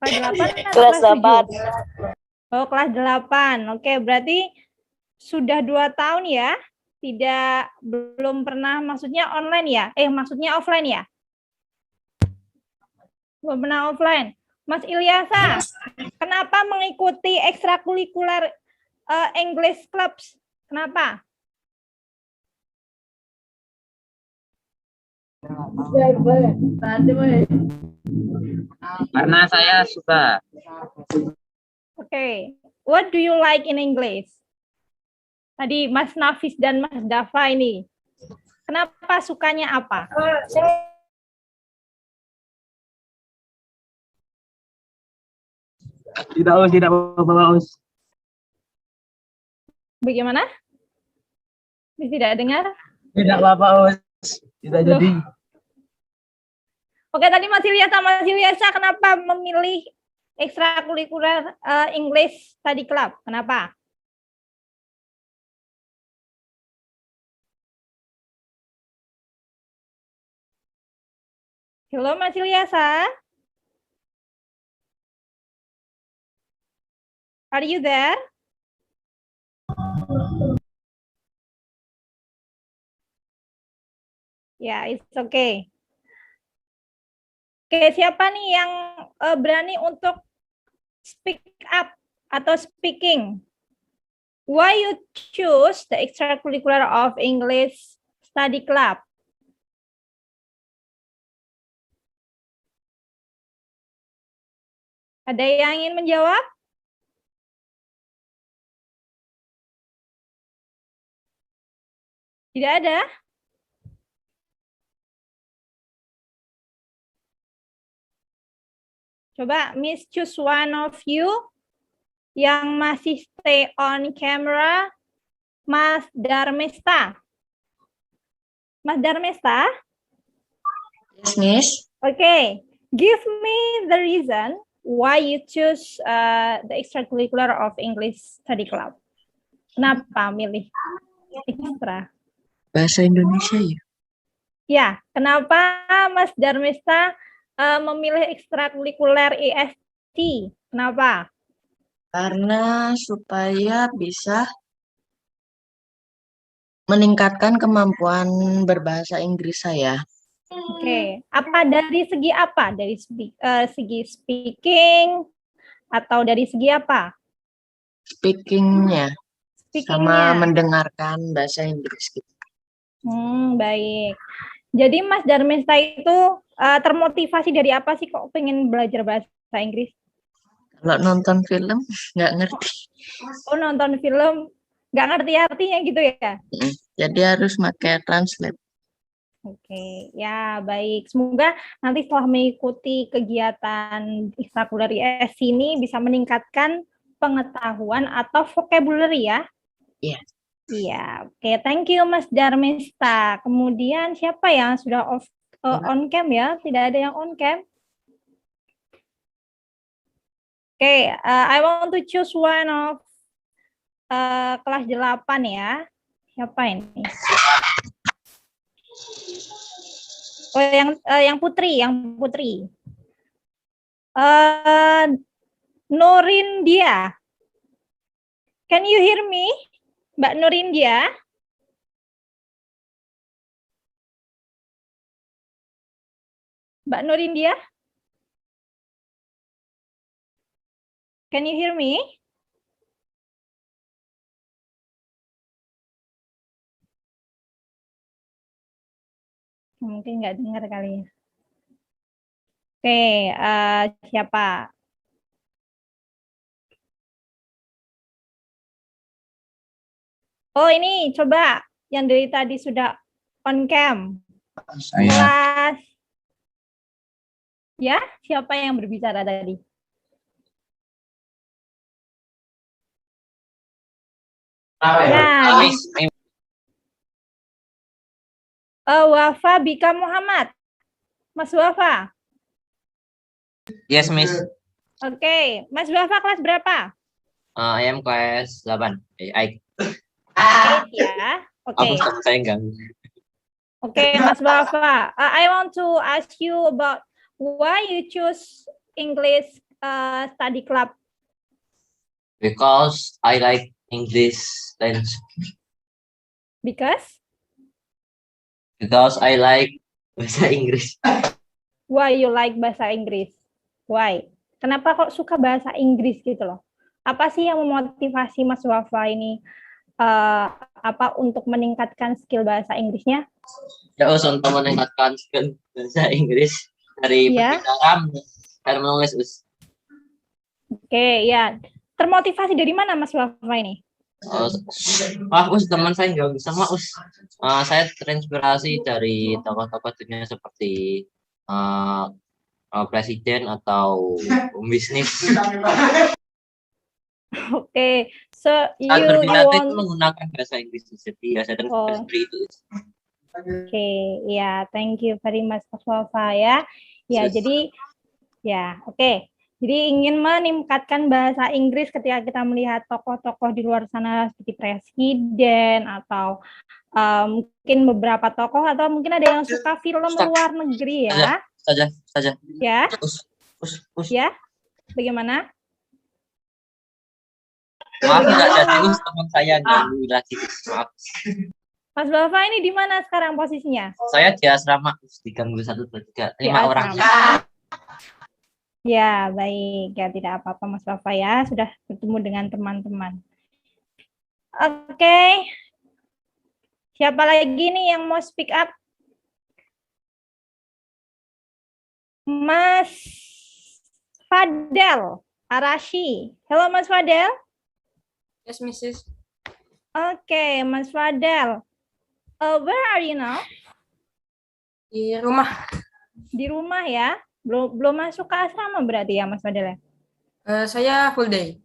Kelas 8 atau Kelas 8. 7? Oh, kelas 8. Oke, berarti sudah 2 tahun ya? Belum pernah, maksudnya online ya? Maksudnya offline ya? Belum pernah offline. Mas Ilyasa, kenapa mengikuti ekstrakurikuler English Clubs? Kenapa? Karena saya suka. Oke. What do you like in English? Tadi Mas Nafis dan Mas Dafa ini. Kenapa sukanya apa? Tidak Bapak Us. Bagaimana? Tidak dengar? Tidak Bapak Us. Tidak Loh. jadi. Oke, tadi Mas Ilyasa kenapa memilih ekstrakurikuler English Study Club? Kenapa? Halo Mas Ilyasa. Are you there? Ya, it's okay. Oke, siapa nih yang berani untuk speak up atau speaking? Why you choose the extracurricular of English Study Club? Ada yang ingin menjawab? Tidak ada? Coba Miss choose one of you yang masih stay on camera. Mas Darmesta. Mas Darmesta? Yes, Miss. Okay. Give me the reason why you choose the extracurricular of English Study Club. Kenapa milih ekstra? Bahasa Indonesia ya? Ya, kenapa Mas Darmesta memilih ekstrakurikuler EST? Kenapa? Karena supaya bisa meningkatkan kemampuan berbahasa Inggris saya. Oke, apa dari segi apa? Dari segi speaking atau dari segi apa? Speakingnya, Speakingnya. sama mendengarkan bahasa Inggris gitu. Baik. Jadi Mas Darmesta itu termotivasi dari apa sih kok pengen belajar bahasa Inggris? Kalau nonton film nggak ngerti. Oh, nonton film nggak ngerti artinya gitu ya? Jadi harus pakai translate. Oke, ya baik. Semoga nanti setelah mengikuti kegiatan ekstrakurikuler IS ini bisa meningkatkan pengetahuan atau vocabulary ya? Iya. Iya, oke. Thank you Mas Darmista. Kemudian siapa yang sudah on cam ya? Tidak ada yang on cam. Oke, I want to choose one of kelas 8 ya. Siapa ini? Oh, yang Putri. Nurindia. Can you hear me? Mbak Nurindia? Mbak Nurindia? Can you hear me? Mungkin nggak dengar kali ya. Oke, siapa? Oh, ini coba yang dari tadi sudah on cam. Saya. Kelas. Ya, siapa yang berbicara tadi? Ya. Wafa Bika Muhammad. Mas Wafa. Yes, Miss. Oke, Mas Wafa kelas berapa? I am kelas 8. Ya. Oke. Saya enggak. Oke, Mas Wafa. I want to ask you about why you choose English study club? Because I like English language. Because Because I like bahasa Inggris. why you like bahasa Inggris? Why? Kenapa kok suka bahasa Inggris gitu loh? Apa sih yang memotivasi Mas Wafa ini untuk meningkatkan skill bahasa Inggrisnya? Ya, untuk meningkatkan skill bahasa Inggris dari Ya. berbicara dan menulis. Oke, ya. Termotivasi dari mana Mas Wafa ini? Teman saya nggak bisa saya terinspirasi dari tokoh-tokoh dunia seperti presiden atau pembisnis. Oke, so you berbicara itu want. menggunakan bahasa Inggris, jadi ya saya terinspirasi dari itu. Oke, ya, thank you very much Mas Wafa ya. Ya, jadi ya, oke. Jadi ingin meningkatkan bahasa Inggris ketika kita melihat tokoh-tokoh di luar sana seperti presiden atau mungkin beberapa tokoh atau mungkin ada yang suka film luar negeri ya. Saja. Ya. Us. Ya. Bagaimana? Maaf tidak jadi teman saya ganggu lagi. Maaf. Mas Wafa ini di mana sekarang posisinya? Saya di asrama, diganggu 1, 2, 3, 5 orang. Ya, baik. Ya, tidak apa-apa Mas Wafa ya. Sudah bertemu dengan teman-teman. Oke. Siapa lagi nih yang mau speak up? Mas Fadel Arashi. Halo Mas Fadel. Yes, Mrs. Oke, Mas Fadel. Where are you now? Di rumah. Di rumah ya? Belum masuk ke asrama berarti ya Mas Fadel ya? Saya full day.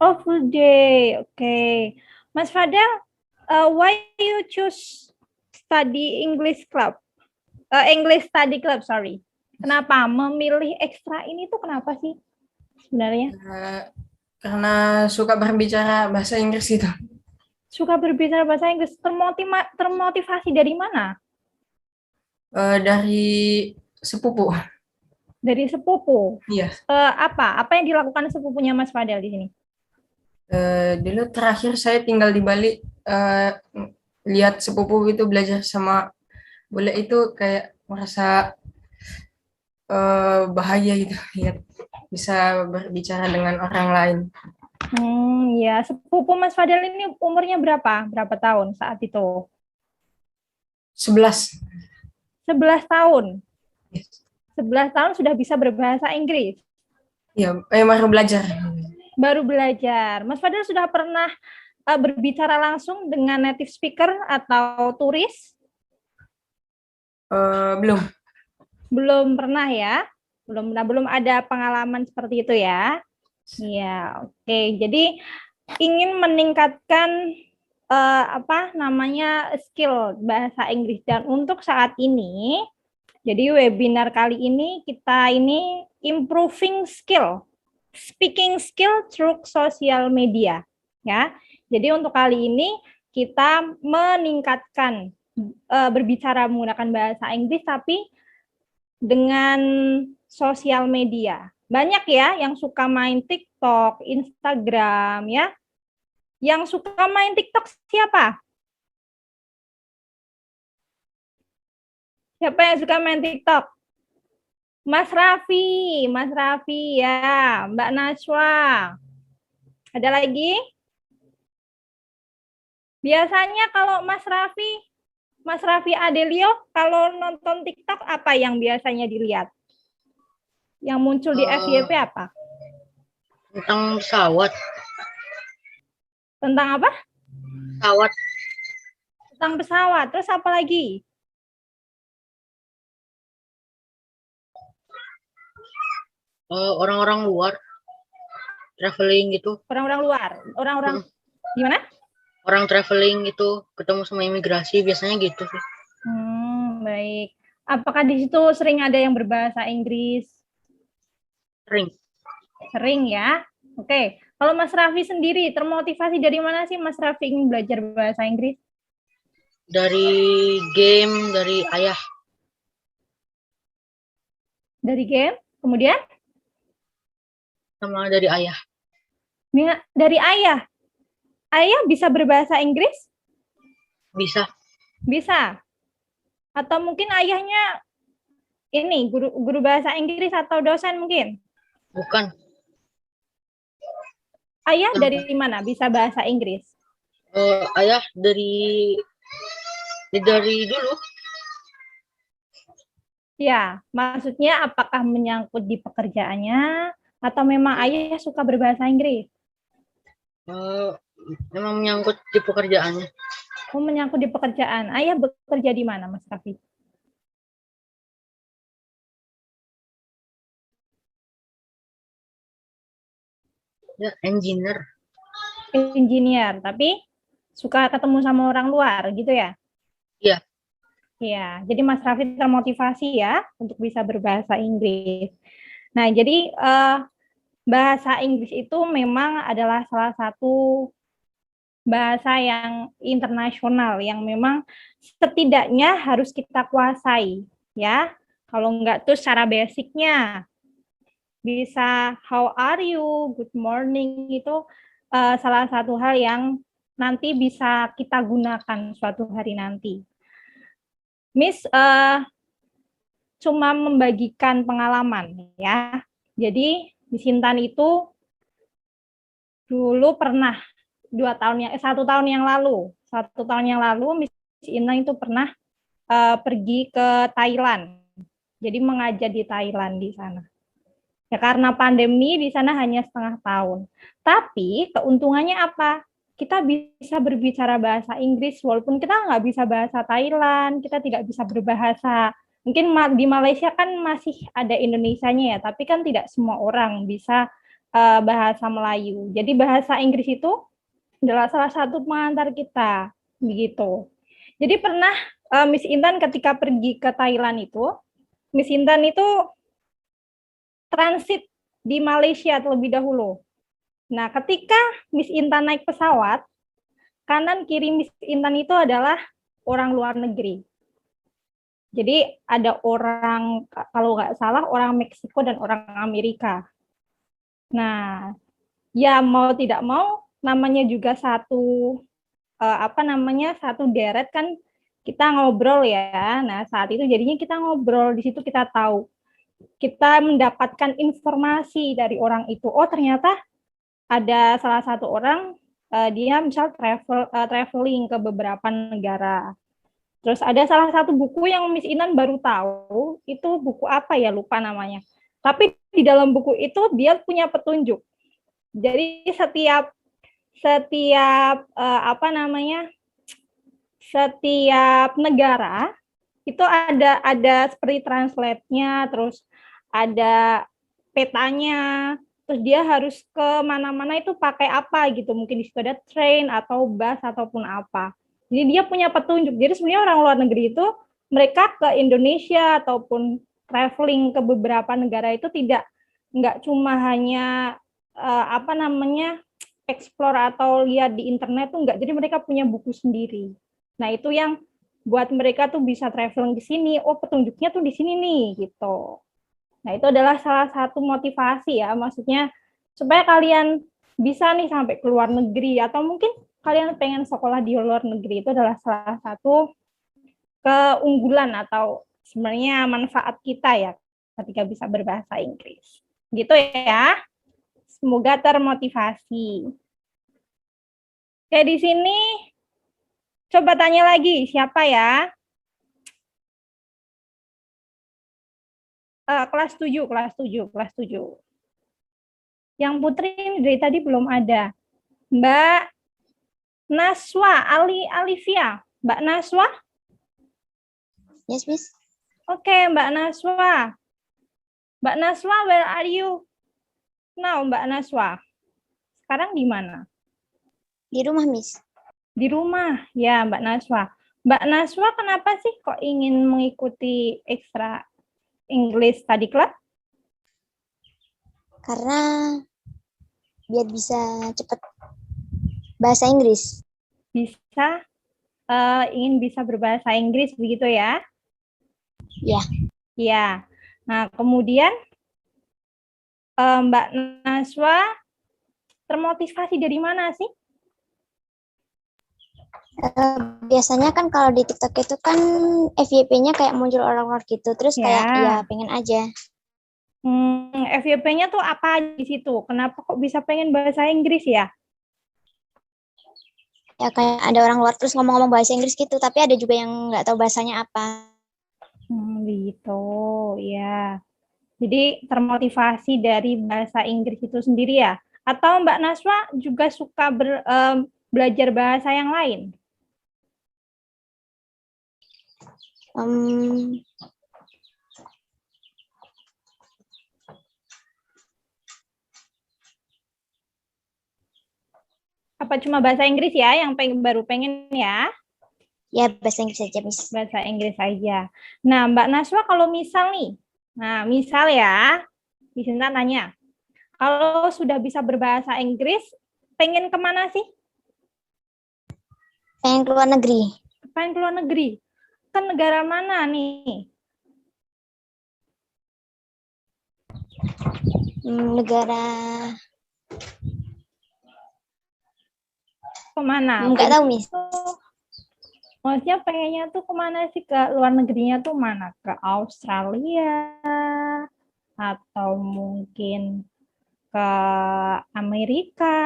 Oh, full day. Oke. Mas Fadel, why you choose study English club? English study club, sorry. Kenapa memilih ekstra ini tuh kenapa sih sebenarnya? Karena suka berbicara bahasa Inggris gitu. Suka berbicara bahasa Inggris, termotivasi dari mana? Dari sepupu. Dari sepupu. Iya. Apa yang dilakukan sepupunya Mas Fadel di sini? Dulu terakhir saya tinggal di Bali, lihat sepupu itu belajar sama bule itu kayak merasa bahaya gitu, lihat bisa berbicara dengan orang lain. Ya, sepupu Mas Fadel ini umurnya berapa? Berapa tahun saat itu? 11. 11 tahun. Yes. 11 tahun sudah bisa berbahasa Inggris. Iya, baru belajar. Baru belajar. Mas Fadel sudah pernah berbicara langsung dengan native speaker atau turis? Belum. Belum pernah ya? Belum ada pengalaman seperti itu ya? Iya, oke. Jadi ingin meningkatkan skill bahasa Inggris, dan untuk saat ini, jadi webinar kali ini kita ini improving skill, speaking skill through social media ya. Jadi untuk kali ini kita meningkatkan berbicara menggunakan bahasa Inggris tapi dengan sosial media. Banyak ya yang suka main TikTok, Instagram ya. Yang suka main TikTok siapa? Siapa yang suka main TikTok? Mas Raffi ya, Mbak Najwa. Ada lagi? Biasanya kalau Mas Raffi Adelio, kalau nonton TikTok apa yang biasanya dilihat? Yang muncul di FYP apa? Tentang pesawat. Tentang apa? Pesawat. Tentang pesawat. Terus apa lagi? Orang-orang luar. Traveling gitu. Orang-orang luar. Gimana? Orang traveling itu ketemu sama imigrasi biasanya gitu sih. Baik. Apakah di situ sering ada yang berbahasa Inggris? Sering ya. Oke. Kalau Mas Raffi sendiri termotivasi dari mana sih Mas Raffi ingin belajar bahasa Inggris? Dari game, dari ayah. Dari game. Kemudian sama dari ayah. dari ayah. Ayah bisa berbahasa Inggris? Bisa. Bisa. Atau mungkin ayahnya ini guru bahasa Inggris atau dosen mungkin? Bukan. Ayah dari mana bisa bahasa Inggris? Ayah dari dulu. Ya, maksudnya apakah menyangkut di pekerjaannya atau memang ayah suka berbahasa Inggris? Memang menyangkut di pekerjaannya. Oh, menyangkut di pekerjaan. Ayah bekerja di mana, Mas Raffi? Ya, engineer. Engineer, tapi suka ketemu sama orang luar gitu ya? Iya. Iya, jadi Mas Raffi termotivasi ya untuk bisa berbahasa Inggris. Nah, jadi bahasa Inggris itu memang adalah salah satu bahasa yang internasional yang memang setidaknya harus kita kuasai ya. Kalau enggak tuh secara basicnya bisa how are you, good morning itu salah satu hal yang nanti bisa kita gunakan suatu hari nanti. Miss cuma membagikan pengalaman ya. Jadi Miss Intan itu dulu pernah 1 tahun yang lalu Miss Intan itu pernah pergi ke Thailand. Jadi mengajar di Thailand di sana. Ya karena pandemi di sana hanya setengah tahun. Tapi keuntungannya apa? Kita bisa berbicara bahasa Inggris walaupun kita nggak bisa bahasa Thailand, kita tidak bisa berbahasa. Mungkin di Malaysia kan masih ada Indonesianya ya, tapi kan tidak semua orang bisa bahasa Melayu. Jadi bahasa Inggris itu adalah salah satu pengantar kita, begitu. Jadi pernah Miss Intan ketika pergi ke Thailand itu, Miss Intan itu transit di Malaysia terlebih dahulu. Nah, ketika Miss Intan naik pesawat, kanan kiri Miss Intan itu adalah orang luar negeri. Jadi ada orang, kalau nggak salah, orang Meksiko dan orang Amerika. Nah, ya mau tidak mau, namanya juga satu satu deret kan kita ngobrol ya. Nah, saat itu jadinya kita ngobrol, di situ kita tahu. Kita mendapatkan informasi dari orang itu. Oh, ternyata ada salah satu orang dia misal traveling ke beberapa negara. Terus ada salah satu buku yang Miss Inan baru tahu, itu buku apa ya, lupa namanya. Tapi di dalam buku itu dia punya petunjuk. Jadi setiap setiap negara itu ada seperti translate-nya, terus ada petanya, terus dia harus ke mana-mana itu pakai apa gitu, mungkin di situ ada train atau bus ataupun apa. Jadi dia punya petunjuk. Jadi sebenarnya orang luar negeri itu mereka ke Indonesia ataupun traveling ke beberapa negara itu nggak cuma hanya explore atau lihat di internet tuh enggak. Jadi mereka punya buku sendiri. Nah, itu yang buat mereka tuh bisa traveling di sini. Oh, petunjuknya tuh di sini nih gitu. Nah, itu adalah salah satu motivasi ya, maksudnya supaya kalian bisa nih sampai ke luar negeri atau mungkin kalian pengen sekolah di luar negeri, itu adalah salah satu keunggulan atau sebenarnya manfaat kita ya ketika bisa berbahasa Inggris. Gitu ya. Semoga termotivasi. Oke, di sini coba tanya lagi, siapa ya? Kelas 7. Yang Putri dari tadi belum ada. Mbak Naswa, Alivia. Mbak Naswa? Yes, Miss. Oke, Mbak Naswa. Mbak Naswa, where are you? Now, Mbak Naswa. Sekarang di mana? Di rumah, Miss. Di rumah, ya Mbak Naswa. Mbak Naswa kenapa sih kok ingin mengikuti ekstra English Study Club? Karena biar bisa cepat bahasa Inggris. Bisa, ingin bisa berbahasa Inggris begitu ya? Ya. Ya. Nah, kemudian Mbak Naswa termotivasi dari mana sih? Biasanya kan kalau di TikTok itu kan FYP-nya kayak muncul orang-orang gitu, terus kayak Ya. ya pengen aja. FYP-nya tuh apa di situ? Kenapa kok bisa pengen bahasa Inggris ya? Ya kayak ada orang luar terus ngomong-ngomong bahasa Inggris gitu, tapi ada juga yang nggak tahu bahasanya apa. Gitu, ya. Jadi termotivasi dari bahasa Inggris itu sendiri ya? Atau Mbak Naswa juga suka belajar bahasa yang lain? Em, Apa cuma bahasa Inggris ya yang baru pengen ya? ya bahasa Inggris aja, Miss. Bahasa Inggris aja. Nah, Mbak Naswa kalau misal nih, misal ya, bisa tanya, kalau sudah bisa berbahasa Inggris, pengen kemana sih? Pengen keluar negeri. Pengen keluar negeri. Ke negara mana nih? Negara Kemana? nggak tahu, Miss. Maksudnya pengennya tuh kemana sih, ke luar negerinya tuh mana? Ke Australia atau mungkin ke Amerika?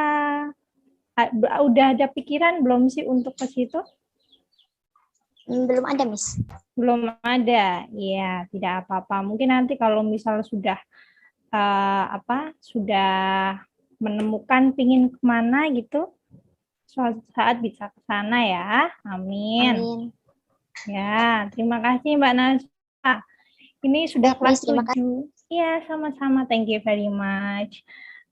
Udah ada pikiran belum sih untuk ke situ? Belum ada, Miss. Belum ada. Iya, tidak apa-apa. Mungkin nanti kalau misal sudah sudah menemukan pingin kemana gitu, suatu saat bisa ke sana ya. Amin. Amin. Ya, terima kasih Mbak Naswa. Ini sudah Baik, kelas Miss, terima 7. Iya, sama-sama. Thank you very much.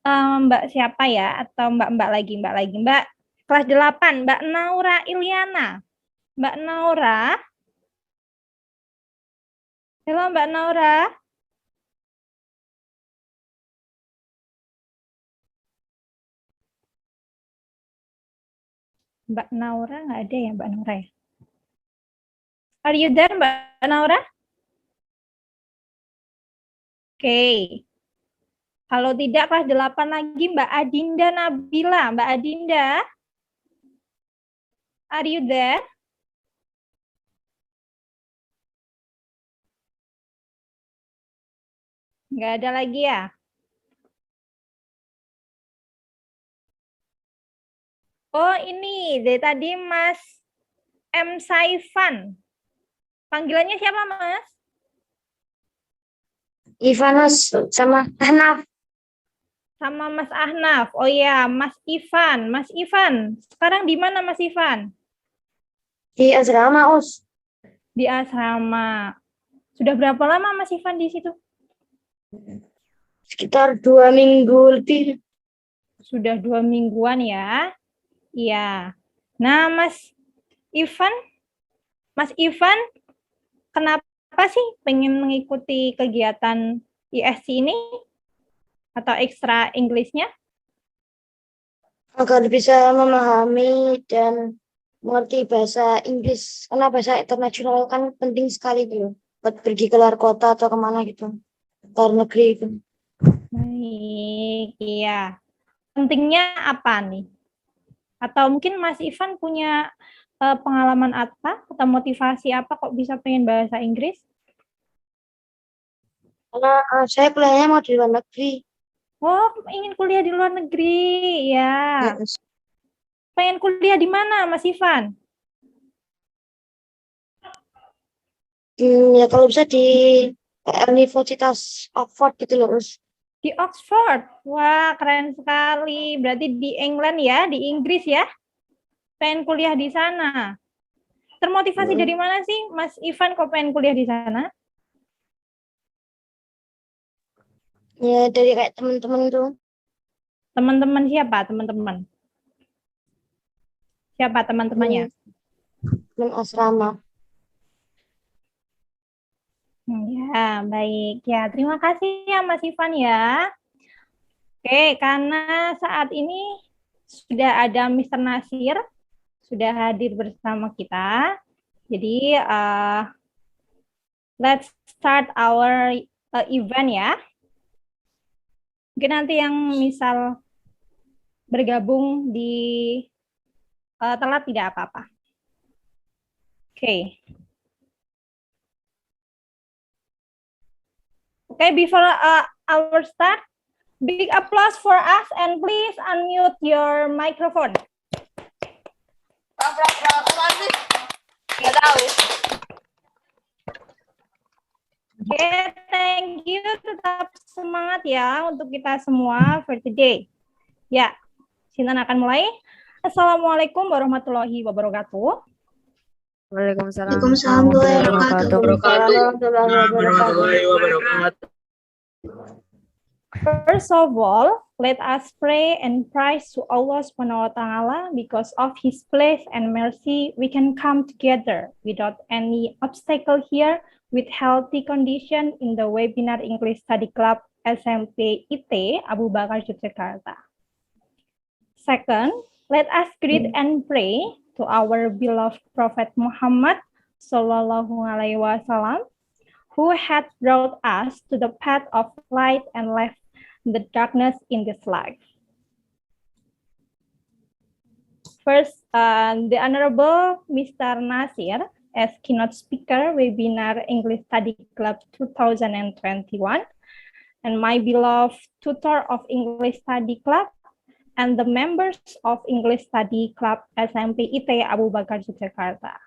Mbak siapa ya? Atau Mbak lagi? Mbak kelas 8, Mbak Naura Ilyana. Mbak Naura. Halo Mbak Naura. Mbak Naura nggak ada ya Mbak Naura ya? Are you there Mbak Naura? Oke. Kalau tidak kelas 8 lagi Mbak Adinda Nabila. Mbak Adinda. Are you there? Nggak ada lagi ya? Oh ini, dari tadi Mas M. Saifan. Panggilannya siapa Mas? Ivanus sama Ahnaf Sama Mas Ahnaf. Oh ya, Mas Ivan. Mas Ivan, sekarang di mana Mas Ivan? di asrama Us. Di asrama. Sudah berapa lama Mas Ivan di situ? Sekitar 2 minggu lebih. Sudah 2 mingguan ya. Iya. Nah, Mas Ivan, kenapa sih pengen mengikuti kegiatan ISC ini? Atau ekstra Inggrisnya? Agar bisa memahami dan mengerti bahasa Inggris. Karena bahasa internasional kan penting sekali gitu. Buat pergi ke luar kota atau kemana gitu. Luar negeri gitu. Baik, iya. Pentingnya apa nih? Atau mungkin Mas Ivan punya pengalaman apa atau motivasi apa kok bisa pengen bahasa Inggris? Karena saya kuliahnya mau di luar negeri. Oh, ingin kuliah di luar negeri, ya. Ya, Pengen kuliah di mana, Mas Ivan? ya kalau bisa di Universitas Oxford gitu loh, Us. Di Oxford. Wah, keren sekali. Berarti di England ya, di Inggris ya. Pengen kuliah di sana. Termotivasi dari mana sih, Mas Ivan kok pengen kuliah di sana? Ya dari kayak teman-teman tuh. Teman-teman siapa? Teman-teman. Siapa teman-temannya? Teman asrama. Ya, baik. Ya, terima kasih ya Mas Ivan ya. Oke, karena saat ini sudah ada Mr. Nasir, sudah hadir bersama kita. Jadi, let's start our event ya. Mungkin nanti yang misal bergabung di telat tidak apa-apa. Oke. Okay, before our start, big applause for us and please unmute your microphone. Oke, thank you. Tetap semangat ya untuk kita semua for today. Ya, Sintan akan mulai. Assalamualaikum warahmatullahi wabarakatuh. Waalaikumsalam Warahmatullahi wabarakatuh. First of all, let us pray and praise to Allah Subhanahu wa Ta'ala because of His grace and mercy we can come together without any obstacle here with healthy condition in the webinar English Study Club SMP IT Abu Bakar Yogyakarta. Second, let us greet and pray to our beloved Prophet Muhammad Sallallahu Alaihi Wasallam, who had brought us to the path of light and left the darkness in this life. First, the Honorable Mr. Nasir, as keynote speaker, webinar English Study Club 2021, and my beloved tutor of English Study Club, and the members of English Study Club SMP IT Abu Bakar Yogyakarta.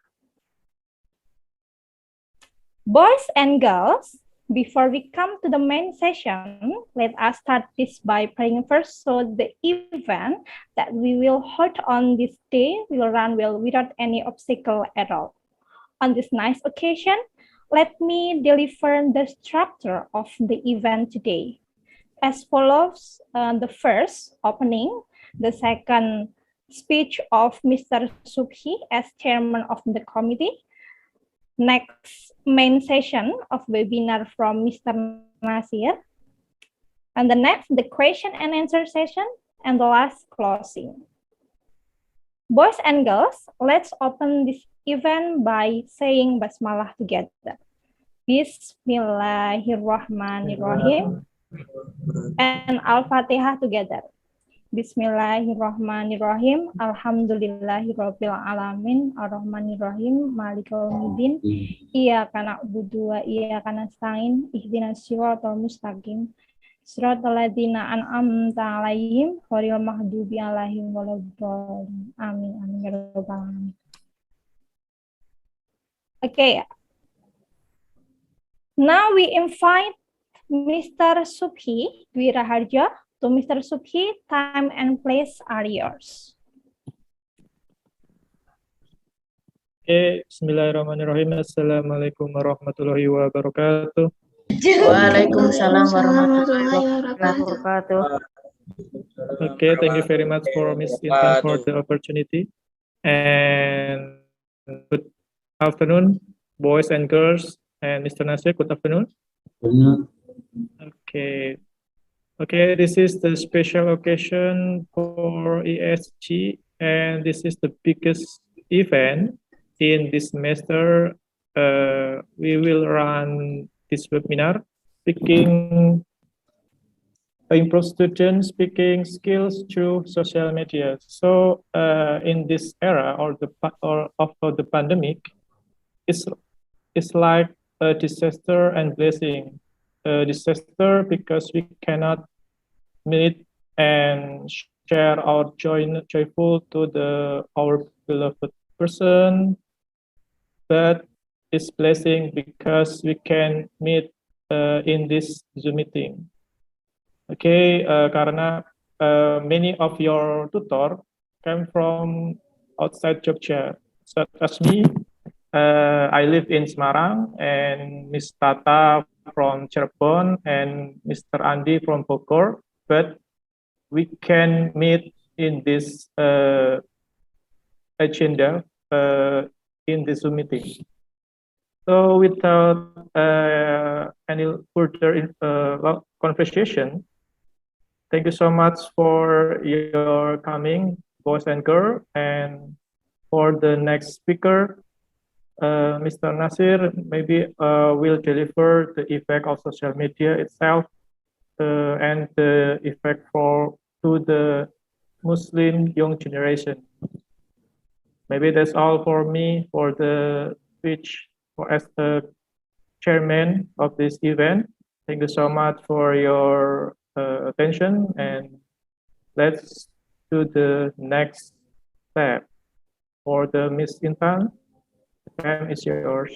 Boys and girls, before we come to the main session, let us start this by praying first so the event that we will hold on this day will run well without any obstacle at all. On this nice occasion, let me deliver the structure of the event today. As follows, the first opening, the second speech of Mr. Subhi as chairman of the committee, next main session of webinar from Mr. Nasir, and the next the question and answer session, and the last closing. Boys and girls, let's open this event by saying Basmalah together. Bismillahirrahmanirrahim, and Al-Fatihah together. Bismillahirrahmanirrahim. Alhamdulillahirabbil alamin. Arrahmanirrahim. Maliki yaumiddin. Iyyaka na'budu wa iyyaka nasta'in. Ihdinas siratal mustaqim. Siratal ladzina an'amta 'alaihim ghairil maghdubi 'alaihim waladdallin. Amin. Amin ya rabbal alamin. Okay. Now we invite Mr. Subhi Dwi Raharja. To Mr. Subhi, time and place are yours. Okay, Bismillahirrahmanirrahim. Assalamualaikum warahmatullahi wabarakatuh. Waalaikumsalam warahmatullahi wabarakatuh. Okay, thank you very much for Ms. Intan for the opportunity. And good afternoon, boys and girls, and Mr. Nasir, good afternoon. Okay. Okay, this is the special occasion for ESG, and this is the biggest event in this semester. We will run this webinar, improve student speaking skills through social media. So, in this era of the pandemic, it's like a disaster and blessing. Disaster because we cannot meet and share our joyful to our beloved person, but it's blessing because we can meet in this Zoom meeting. Okay, karena many of your tutor came from outside Jogja, such as me. I live in Semarang, and Miss Tata from Cirebon and Mr. Andi from Bogor, but we can meet in this agenda in this Zoom meeting. So without any further conversation, thank you so much for your coming, boys and girls, and for the next speaker, Mr. Nasir maybe will deliver the effect of social media itself and the effect to the Muslim young generation. Maybe that's all for me for the speech as the chairman of this event. Thank you so much for your attention, and let's do the next step for the Miss Intan. The time is yours.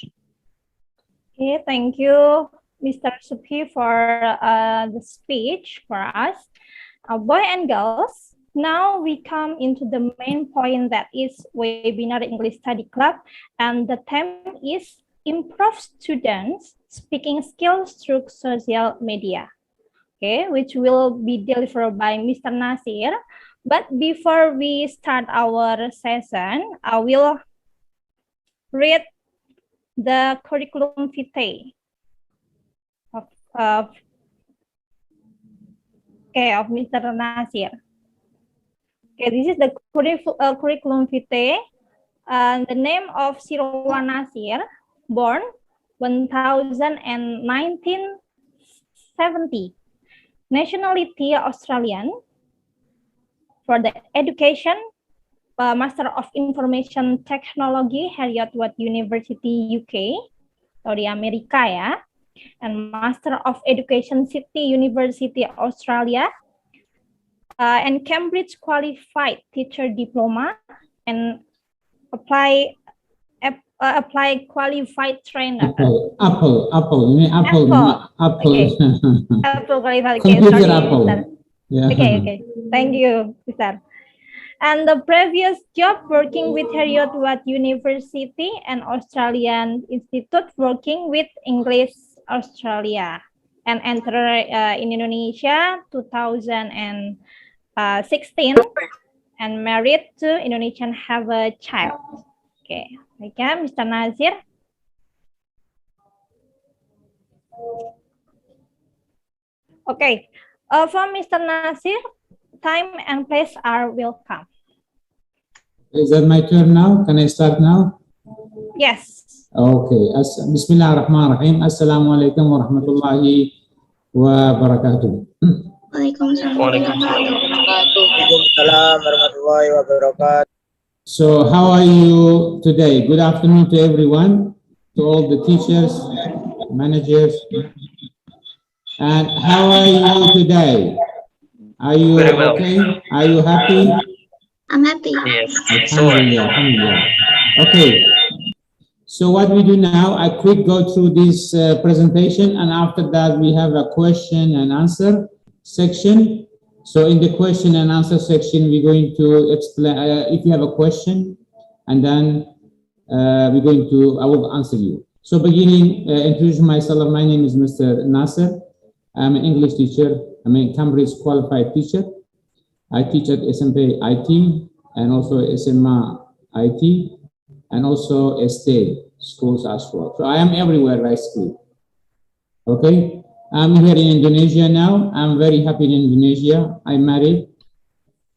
Okay, thank you, Mr. Suphi, for the speech for us. Boys and girls, now we come into the main point, that is Webinar English Study Club, and the theme is Improve Students' Speaking Skills Through Social Media, okay, which will be delivered by Mr. Nasir. But before we start our session, I will read the curriculum vitae of Mr. Nasir. Okay, this is the curriculum vitae. The name of Sirwan Nasir, born 1970, nationality Australian. For the education, Master of Information Technology, Heriot-Watt University, UK, atau di Amerika ya, and Master of Education City University, Australia, and Cambridge Qualified Teacher Diploma, and Apply Qualified Trainer. Apple. You mean Apple. Okay. Apple Qualified. Computer Apple. Yeah. Okay. Thank you, Mr. And the previous job working with Heriot-Watt University and Australian Institute working with English Australia, and entered in Indonesia 2016 and married to Indonesian, have a child. Okay, Mr. Nasir. Okay, for Mr. Nasir, time and place are welcome. Is that my turn now? Can I start now? Yes. Okay. Bismillahirrahmanirrahim. Assalamualaikum warahmatullahi wabarakatuh. Waalaikumsalam. warahmatullahi wabarakatuh. So how are you today? Good afternoon to everyone, to all the teachers, managers. And how are you today? Are you okay? Are you happy? I'm happy. Yes. Alhamdulillah. Okay. So what we do now, I quick go through this presentation, and after that we have a question and answer section. So in the question and answer section, we're going to explain, if you have a question, and then I will answer you. So beginning, introduce myself. My name is Mr. Nasir. I'm an English teacher. I'm a Cambridge qualified teacher. I teach at SMP IT and also SMA IT and also STA schools as well. So I am everywhere basically. Okay. I'm here in Indonesia now. I'm very happy in Indonesia. I'm married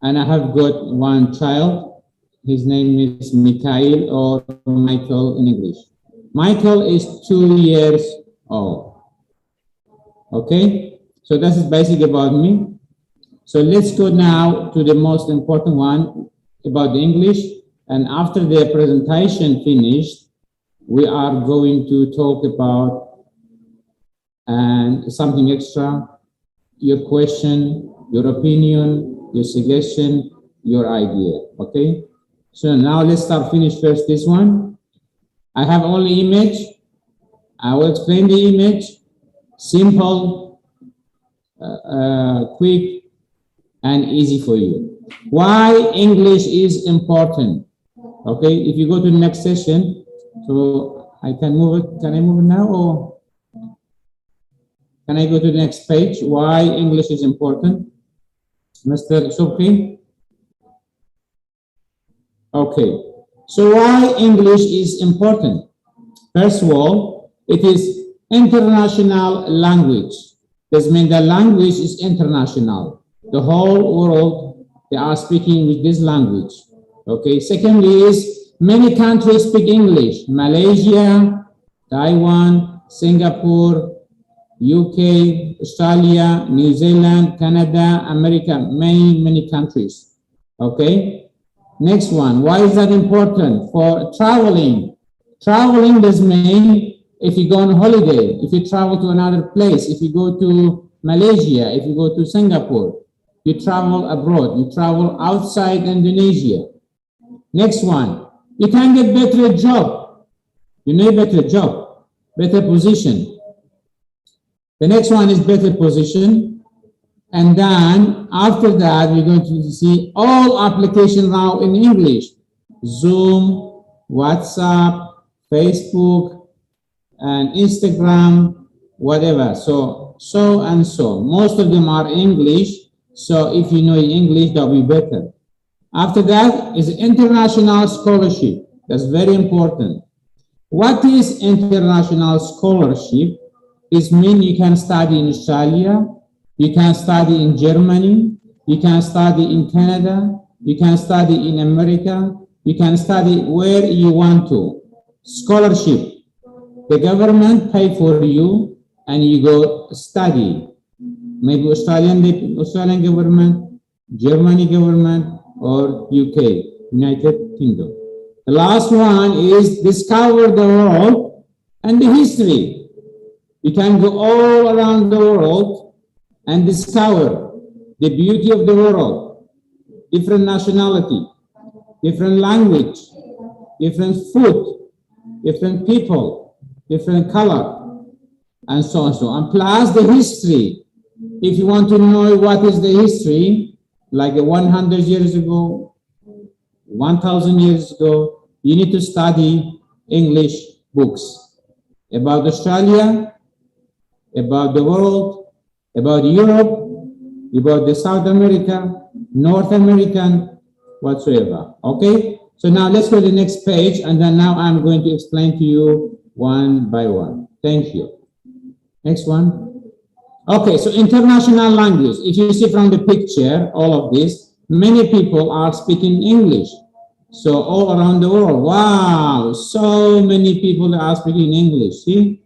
and I have got one child. His name is Mikhail, or Michael in English. Michael is 2 years old. Okay, so this is basic about me. So let's go now to the most important one about the English. And after the presentation finished, we are going to talk about something extra, your question, your opinion, your suggestion, your idea. Okay, so now let's finish first this one. I have only image. I will explain the image. Simple, quick, and easy for you. Why English is important? Okay, if you go to the next session, so I can move it. Can I move it now, or can I go to the next page? Why English is important, Mr. Suphi? Okay, so why English is important? First of all, it is international language. This means the language is international. The whole world, they are speaking with this language. Okay. Secondly is Many countries speak English. Malaysia, Taiwan, Singapore, UK, Australia, New Zealand, Canada, America, many countries. Okay. Next one. Why is that important? For traveling. Traveling does mean if you go on holiday, if you travel to another place, if you go to Malaysia, if you go to Singapore, you travel abroad, you travel outside Indonesia. Next one. You can get better job. You need better job, better position. The next one is better position. And then after that, we're going to see all applications now in English. Zoom, WhatsApp, Facebook, and Instagram, whatever. So and so. Most of them are English. So if you know English, that'll be better. After that is international scholarship. That's very important. What is international scholarship? It means you can study in Australia, you can study in Germany, you can study in Canada, you can study in America, you can study where you want to. Scholarship. The government pay for you and you go study. Maybe Australian government, Germany government, or UK, United Kingdom. The last one is discover the world and the history. You can go all around the world and discover the beauty of the world, different nationality, different language, different food, different people, different color, and so on and so on. And plus the history. If you want to know what is the history, like 100 years ago, 1,000 years ago, you need to study English books about Australia, about the world, about Europe, about the South America, North American, whatsoever. Okay? So now let's go to the next page, and then now I'm going to explain to you one by one. Thank you. Next one. Okay, so international language. If you see from the picture, all of this, many people are speaking English. So all around the world, wow, so many people are speaking English, see,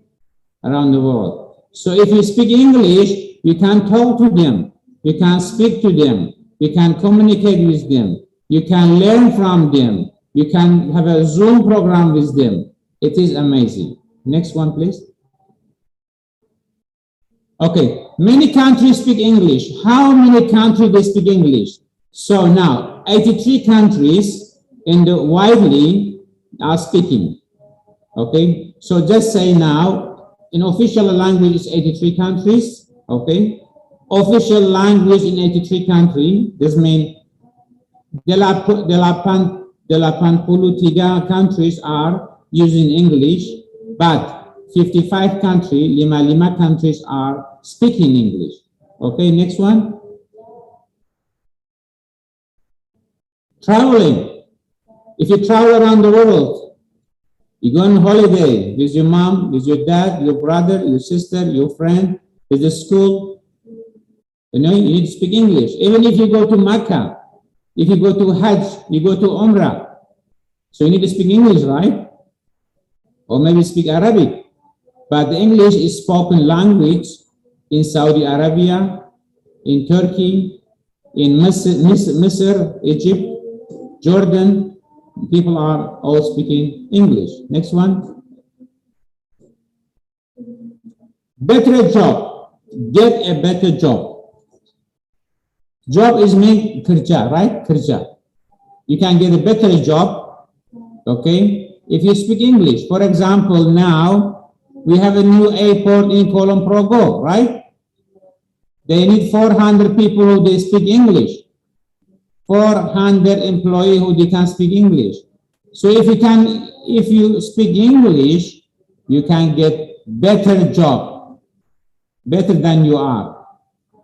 around the world. So if you speak English, you can talk to them, you can speak to them, you can communicate with them, you can learn from them, you can have a Zoom program with them. It is amazing. Next one, please. Okay, many countries speak English. How many countries they speak English? So now, 83 countries in the widely are speaking. Okay, so just say now, in official language is 83 countries. Okay, official language in 83 countries. This means delapan puluh tiga countries are using English, but 55 countries, 55 countries are speaking English. Okay, next one. Traveling. If you travel around the world, you go on holiday with your mom, with your dad, your brother, your sister, your friend, with the school, you know, you need to speak English. Even if you go to Mecca, if you go to Hajj, you go to Umrah, so you need to speak English, right? Or maybe speak Arabic. But the English is spoken language in Saudi Arabia, in Turkey, in Misr, Egypt, Jordan. People are all speaking English. Next one. Better job. Get a better job. Job is mean kerja, right? Kerja. You can get a better job, okay, if you speak English. For example, now we have a new airport in Kulon Progo, right? They need 400 people who they speak English. 400 employees who they can speak English. So if you speak English, you can get better job, better than you are.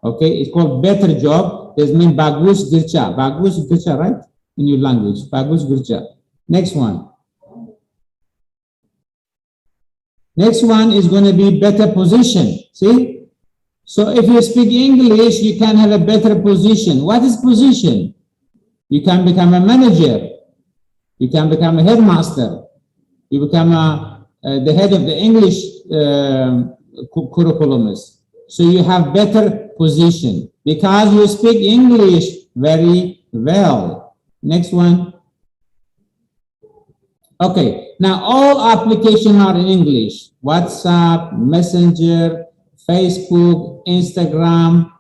Okay, it's called better job. This means bagus kerja. Bagus kerja, right? In your language, bagus kerja. Next one. Next one is going to be better position. See? So if you speak English, you can have a better position. What is position? You can become a manager. You can become a headmaster. You become the head of the English curriculum. So you have better position because you speak English very well. Next one. Okay, now all applications are in English. WhatsApp, Messenger, Facebook, Instagram,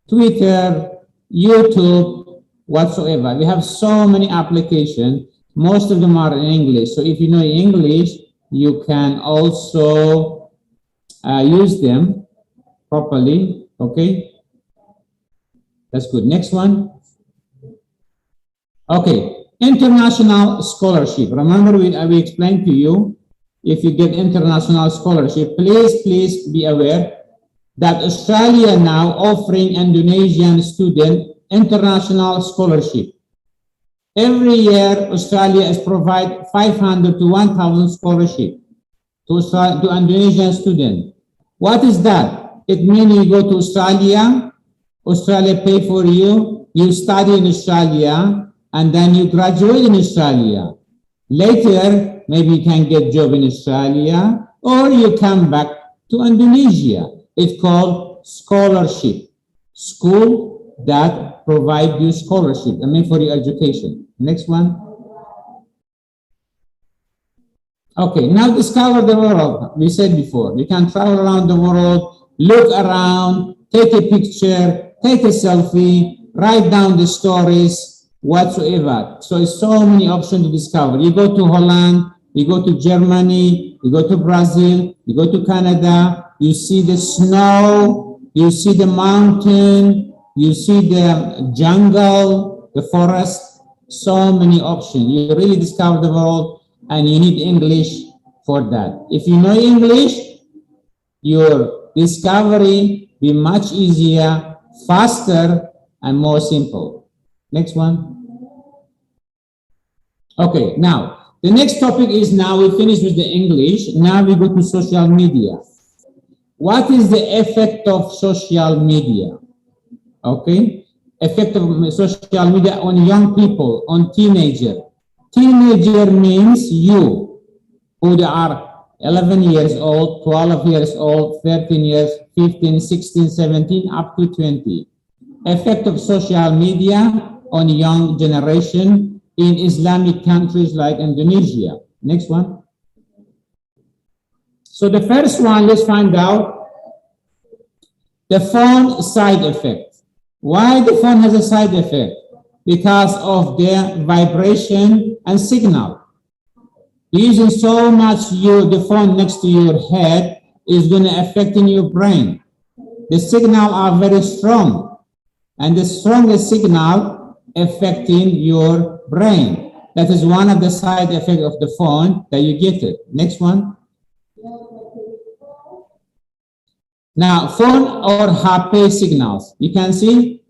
Twitter, YouTube, whatsoever. We have so many applications. Most of them are in English. So if you know English, you can also use them properly. Okay, that's good. Next one. Okay, international scholarship. Remember, we explained to you, if you get international scholarship, please be aware that Australia now offering Indonesian student international scholarship. Every year, Australia is provide 500 to 1,000 scholarship to Indonesian student. What is that? It means you go to Australia, Australia pay for you, you study in Australia, and then you graduate in Australia. Later, maybe you can get job in Australia, or you come back to Indonesia. It's called scholarship. School that provide you scholarship, I mean for your education. Next one. Okay, now discover the world. We said before, you can travel around the world, look around, take a picture, take a selfie, write down the stories, whatsoever. So it's so many options to discover. You go to Holland, you go to Germany, you go to Brazil, you go to Canada, you see the snow, you see the mountain, you see the jungle, the forest, so many options. You really discover the world, and you need English for that. If you know English, your discovery will be much easier, faster, and more simple. Next one. Okay, now, the next topic is now we finish with the English. Now we go to social media. What is the effect of social media? Okay, effect of social media on young people, on teenager. Teenager means you, who are 11 years old, 12 years old, 13 years, 15, 16, 17, up to 20. Effect of social media on young generation in Islamic countries like Indonesia. Next one. So the first one, let's find out the phone side effect. Why the phone has a side effect? Because of the vibration and signal. Using so much the phone next to your head is going to affect in your brain. The signal are very strong, and the strongest signal affecting your brain. That is one of the side effects of the phone that you get it. Next one. Now, phone or HP signals. You can see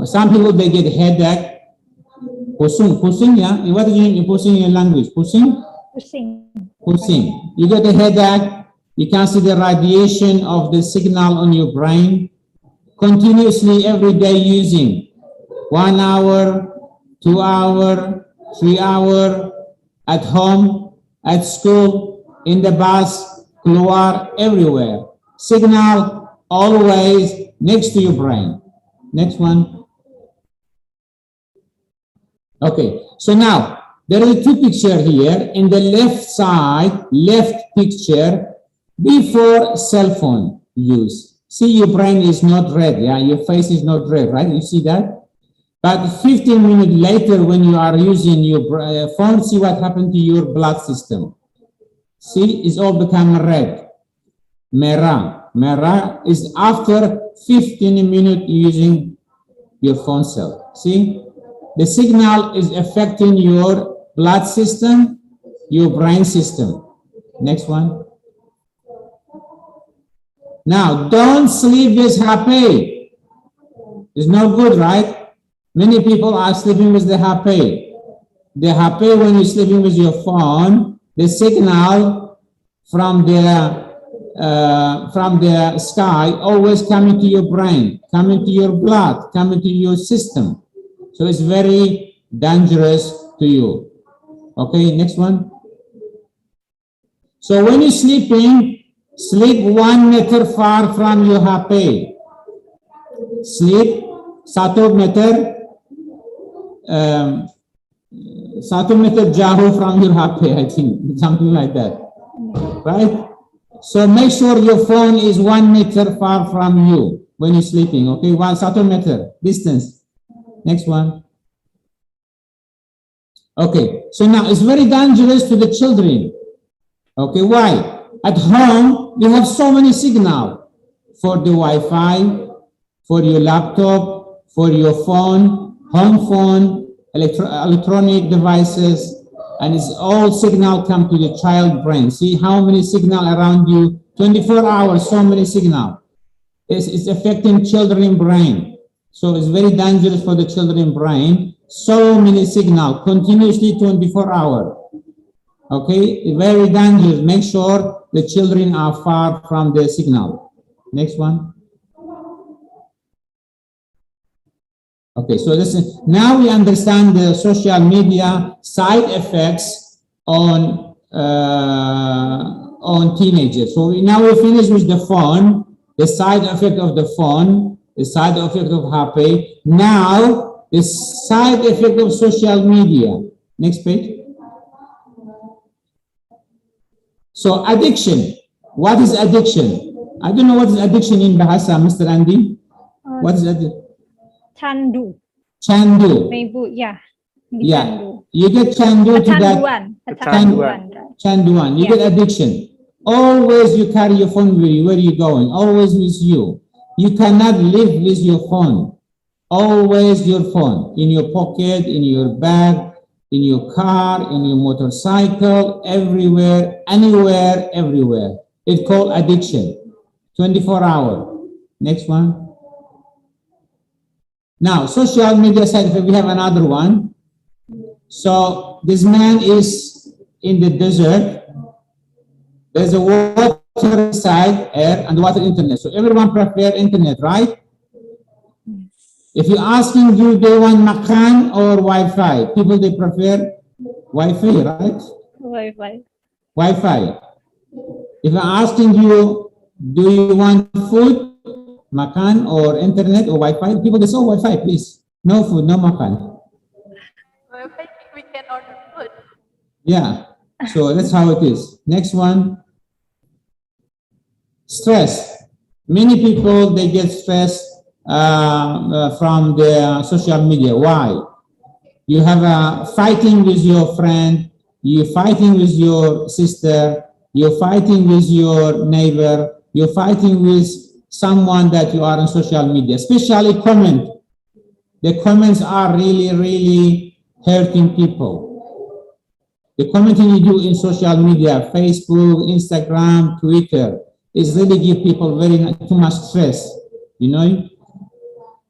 some people, they get headache. Pusing, yeah? What is pusing in your language? Pusing? Pusing. You get a headache. You can see the radiation of the signal on your brain. Continuously every day using 1 hour, 2 hour, 3 hour, at home, at school, in the bus, keluar, everywhere. Signal always next to your brain. Next one. Okay, so now there are two pictures here. In the left side, left picture, before cell phone use. See, your brain is not red, yeah? Your face is not red, right? You see that? But 15 minutes later, when you are using your phone, see what happened to your blood system. See, it's all become red. Merah. Merah is after 15 minutes using your phone cell. See, the signal is affecting your blood system, your brain system. Next one. Now, don't sleep with HP. It's no good, right? Many people are sleeping with the HP. The HP, when you're sleeping with your phone, the signal from the sky always coming to your brain, coming to your blood, coming to your system. So it's very dangerous to you. Okay, next one. So when you're sleeping, sleep 1 meter far from your HP. Sleep 1 meter 1 meter jauh from your HP, I think, something like that, right? So make sure your phone is 1 meter far from you when you're sleeping, okay? 1 meter distance. Next one. Okay, so now it's very dangerous to the children. Okay, why? At home, you have so many signal for the Wi-Fi, for your laptop, for your phone, home phone, electronic devices, and it's all signal come to the child brain. See how many signal around you, 24 hours, so many signal. It's affecting children brain. So it's very dangerous for the children brain. So many signal, continuously 24 hours. Okay, very dangerous. Make sure the children are far from the signal. Next one. Okay, so this is, now we understand the social media side effects on teenagers. So now we finish with the phone, the side effect of the phone, the side effect of HP. Now the side effect of social media. Next page. So addiction. What is addiction? I don't know what is addiction in Bahasa, Mr. Andy. What is addiction? Candu. Candu. Ibu, ya. Yeah. Candu. You get candu to that. Kecanduan. Canduan. You Yeah. get addiction. Always you carry your phone with you. Where are you going? Always with you. You cannot live with your phone. Always your phone. In your pocket, in your bag, in your car, in your motorcycle, everywhere, anywhere, everywhere. It's called addiction. 24 hours. Next one. Now, social media side effect, we have another one. So this man is in the desert. There's a water side, air, and water internet. So everyone prefer internet, right? If you're asking, do they want makan or Wi-Fi? People, they prefer Wi-Fi, right? Wi-Fi. Wi-Fi. If I'm asking you, do you want food, makan, or internet or Wi-Fi? People, they say, oh, Wi-Fi, please. No food, no makan. Wi-Fi, we can order food. Yeah, so that's how it is. Next one. Stress. Many people, they get stressed from the social media. Why? You have a fighting with your friend, you're fighting with your sister, you're fighting with your neighbor, you're fighting with someone that you are on social media, especially comment. The comments are really, really hurting people. The commenting you do in social media, Facebook, Instagram, Twitter, is really give people too much stress, you know?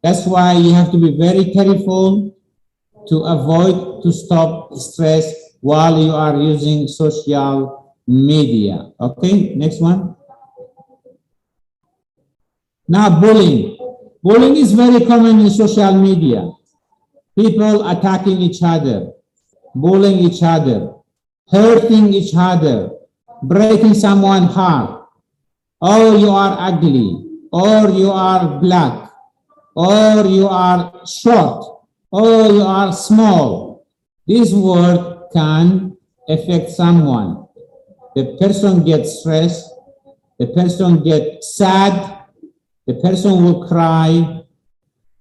That's why you have to be very careful to avoid to stop stress while you are using social media. Okay, next one. Now, bullying. Bullying is very common in social media. People attacking each other, bullying each other, hurting each other, breaking someone's heart. Oh, you are ugly, or you are black, or you are short, or you are small. This word can affect someone. The person gets stressed, the person gets sad, the person will cry,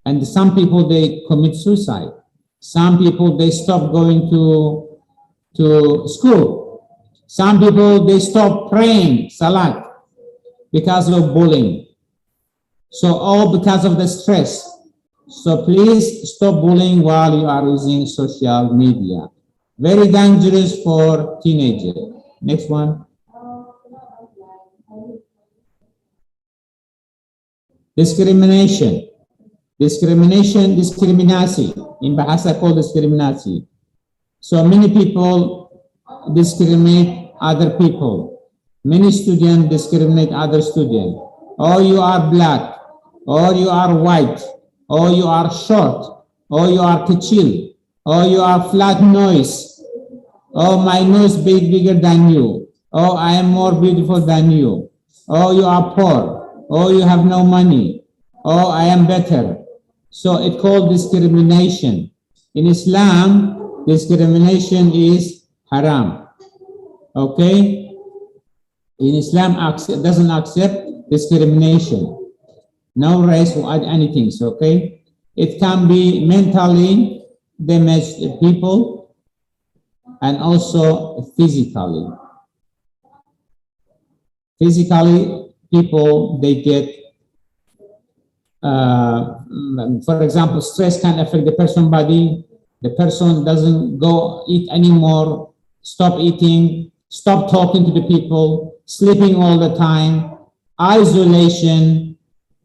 and some people, they commit suicide. Some people, they stop going to school. Some people, they stop praying, salat, because of bullying. So all because of the stress. So please stop bullying while you are using social media. Very dangerous for teenagers. Next one. Discrimination. Diskriminasi. In bahasa called diskriminasi. So many people discriminate other people. Many students discriminate other students. Or you are black, or you are white, or you are short, or you are kecil, or you are flat nose. Oh, my nose bigger than you. Oh, I am more beautiful than you. Oh, you are poor. Oh, you have no money. Oh, I am better. So it's called discrimination. In Islam, discrimination is haram. Okay? In Islam, doesn't accept discrimination. No race or anything, okay? It can be mentally damaged people and also physically. Physically, people, they get, for example, stress can affect the person's body. The person doesn't go eat anymore, stop eating, stop talking to the people, sleeping all the time, isolation,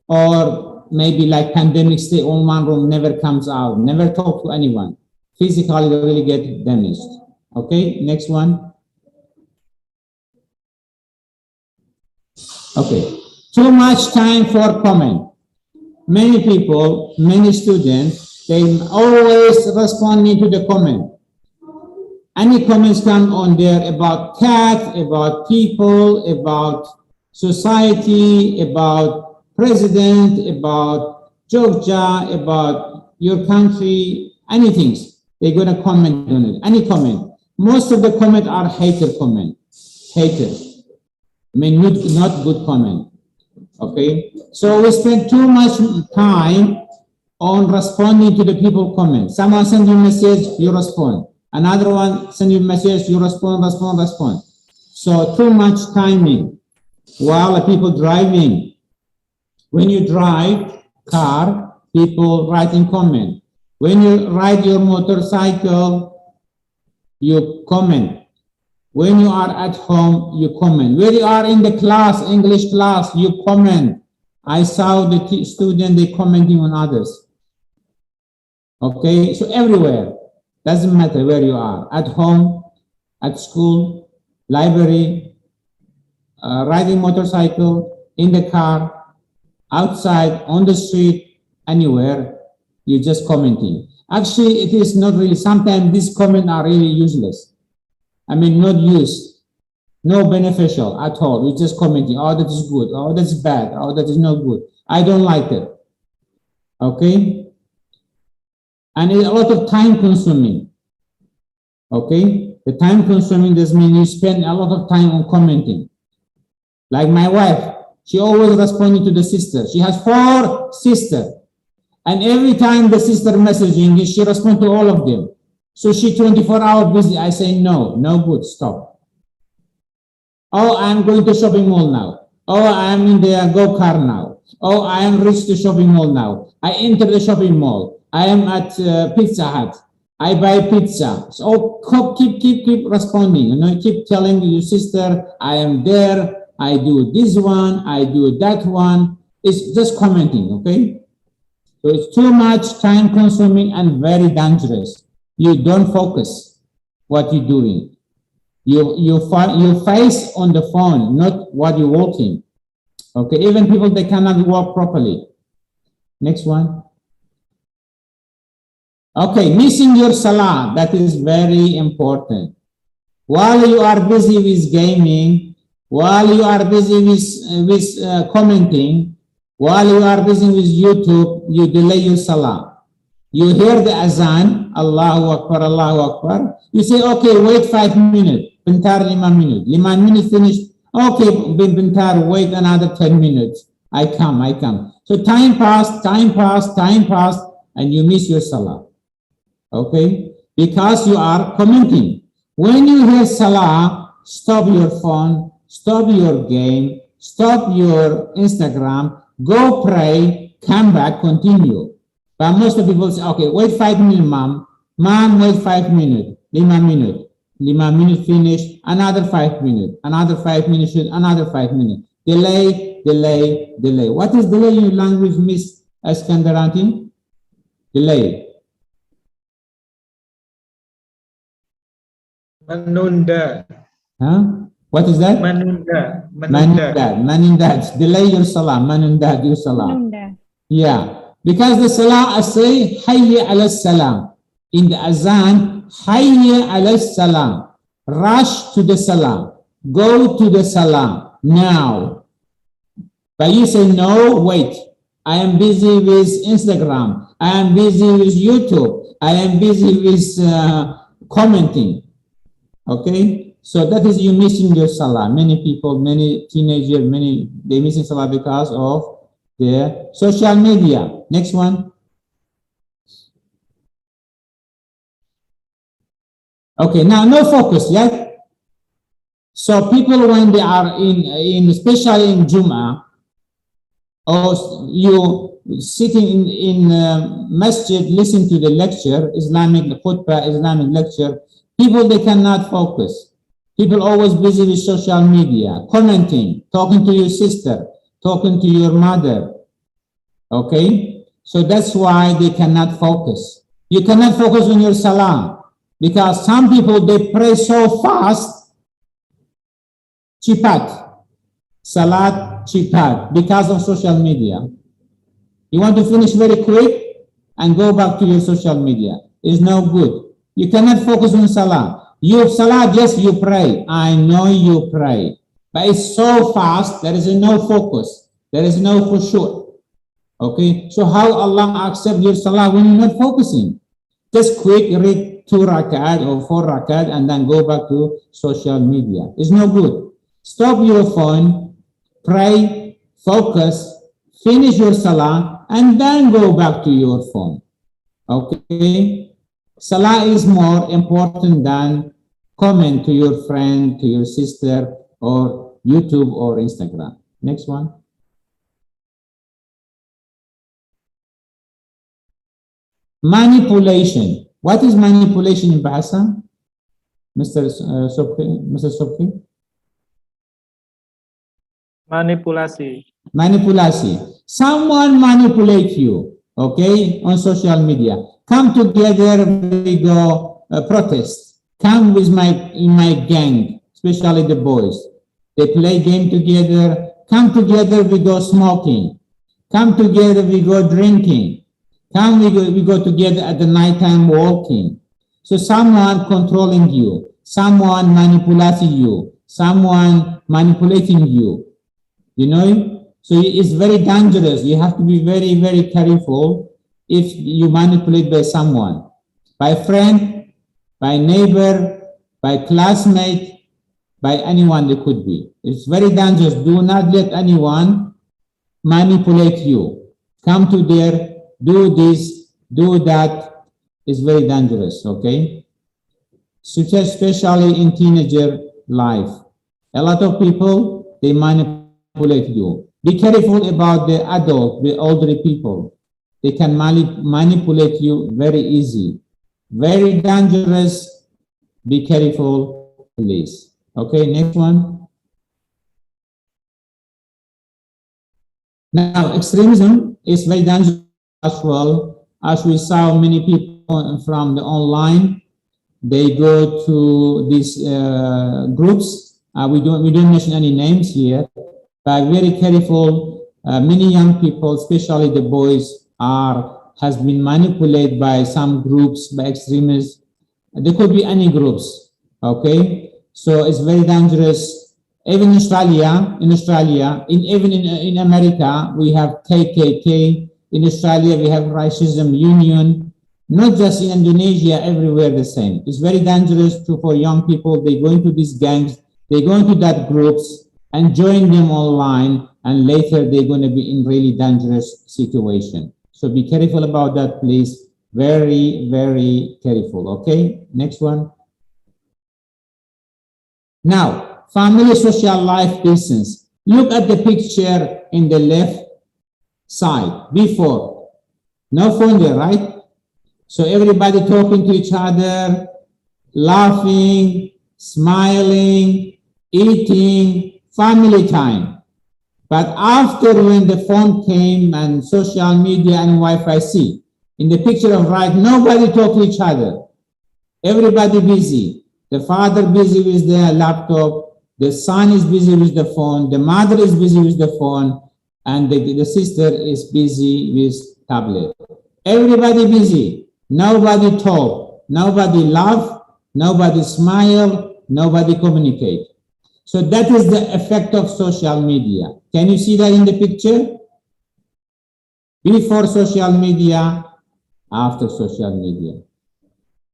or maybe like pandemic, stay in one room, never comes out, never talk to anyone. Physically, they really get damaged. Okay, next one. Okay, too much time for comment. Many people, many students, they always responding to the comment. Any comments come on there about cat, about people, about society, about president, about Georgia, about your country, anything. They're going to comment on it, any comment. Most of the comment are hater comment, haters. I mean, not good comment. Okay, so we spend too much time on responding to the people comment. Someone send you a message, you respond. Another one send you a message, you respond. So too much timing while people driving. When you drive car, people write in comment. When you ride your motorcycle, you comment. When you are at home, you comment. When you are in the class, English class, you comment. I saw the student, they commenting on others. Okay, so everywhere, doesn't matter where you are, at home, at school, library, riding motorcycle, in the car, outside, on the street, anywhere, you're just commenting. Actually, it is not really, sometimes these comments are really useless. I mean, not used, no beneficial at all. We're just commenting, oh, that is good, oh, that's bad, oh, that is not good. I don't like it, okay? And it's a lot of time consuming, okay? The time consuming does mean you spend a lot of time on commenting. Like my wife, she always responding to the sister. She has 4 sisters. And every time the sister messaging, she responds to all of them. So she 24 hours busy. I say, no good, stop. Oh, I'm going to shopping mall now. Oh, I'm in the go-car now. Oh, I am reached the shopping mall now. I enter the shopping mall. I am at Pizza Hut. I buy pizza. So keep responding. You know, keep telling your sister, I am there. I do this one. I do that one. It's just commenting, okay? So it's too much time consuming and very dangerous. You don't focus what you're doing. You face on the phone, not what you're walking. Okay, even people, they cannot walk properly. Next one. Okay, missing your salah, that is very important. While you are busy with gaming, while you are busy with commenting, while you are busy with YouTube, you delay your salah. You hear the azan, Allahu Akbar, Allahu Akbar. You say, okay, wait 5 minutes. Bentar 5 minutes. 5 minutes finished. Okay, bentar, wait another 10 minutes. I come. So time passed, and you miss your salah. Okay? Because you are commenting. When you hear salah, stop your phone, stop your game, stop your Instagram, go pray, come back, continue. But most of the people say, okay, wait 5 minutes, mom. Mom, wait 5 minutes. 5 minutes. 5 minutes finish. Another 5 minutes. Another 5 minutes. Another 5 minutes. Delay. What is delay in language, Miss Askandarati? Delay. Menunda. Huh? What is that? Menunda. Manunda. Delay your salah. Manunda your salah. Yeah. Because the salah, I say, Hayya ala salam. In the azan, Hayya ala salam. rush to the salah, go to the salah now. But you say, no, wait, I am busy with Instagram, I am busy with YouTube, I am busy with commenting. Okay, so that is you missing your salah. Many people, many teenagers, they missing salah because of their social media. Next one. Okay, now no focus, yeah? So people, when they are in especially in Jum'ah, or you sitting in masjid, listen to the lecture, Islamic khutbah, Islamic lecture, people, they cannot focus. People always busy with social media, commenting, talking to your sister, talking to your mother. Okay, so that's why they cannot focus. You cannot focus on your salah. Because some people, they pray so fast, cipat, salat cipat, because of social media. You want to finish very quick and go back to your social media. It's no good. You cannot focus on salah. You salah, yes, you pray. I know you pray. But it's so fast, there is no focus. There is no khushu'. Okay, so how Allah accept your salah when you're not focusing? Just quick read 2 rakat or 4 rakat and then go back to social media. It's no good. Stop your phone, pray, focus, finish your salah, and then go back to your phone. Okay? Salah is more important than comment to your friend, to your sister, or YouTube or Instagram. Next one. Manipulation. What is manipulation in Bahasa? Mr. Sobhi? Manipulasi. Manipulasi. Someone manipulate you, okay, on social media. Come together, we go protest. Come with in my gang, especially the boys. They play game together. Come together, we go smoking. Come together, we go drinking. Come, we go together at the nighttime walking. So someone controlling you, someone manipulating you, someone manipulating you, you know? So it's very dangerous. You have to be very, very careful if you manipulate by someone, by friend, by neighbor, by classmate, by anyone it could be. It's very dangerous. Do not let anyone manipulate you. Come to their do this, do that, is very dangerous, okay? Especially in teenager life. A lot of people, they manipulate you. Be careful about the adult, the older people. They can manipulate you very easy. Very dangerous. Be careful, please. Okay, next one. Now, extremism is very dangerous as well, as we saw many people from the online, they go to these groups. We don't mention any names here, but very careful. Many young people, especially the boys, has been manipulated by some groups, by extremists. There could be any groups. Okay, so it's very dangerous. Even in Australia, even in America, we have KKK. In Australia, we have Racism Union. Not just in Indonesia, everywhere the same. It's very dangerous for young people. They go into these gangs, they go into that groups and join them online, and later they're going to be in really dangerous situation. So be careful about that, please. Very, very careful. Okay, next one. Now, family social life business. Look at the picture in the left side. Before, no phone there, right? So everybody talking to each other, laughing, smiling, eating, family time. But after, when the phone came and social media and Wi-Fi, see, in the picture of right, nobody talk to each other. Everybody busy. The father busy with the laptop, the son is busy with the phone, the mother is busy with the phone, and the sister is busy with tablet. Everybody busy. Nobody talk. Nobody laugh. Nobody smile. nobody communicate. So that is the effect of social media. Can you see that in the picture? Before social media, after social media.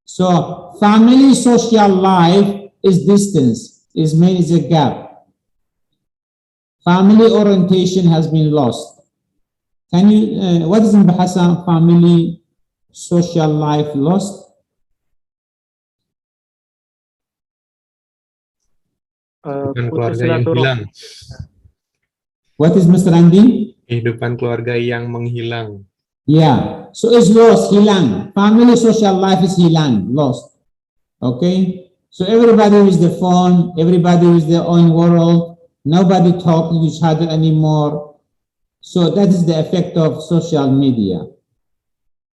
So family social life is distance, is a gap. Family orientation has been lost. Can you, what is in Bahasa family social life lost? Putus Kehidupan keluarga yang silaturahmi. hilang. What is Mr. Andi? Kehidupan keluarga yang menghilang. Yeah, so it's lost, hilang. Family social life is hilang, lost. Okay, so everybody with the phone, everybody with their own world, nobody talks to each other anymore. So that is the effect of social media.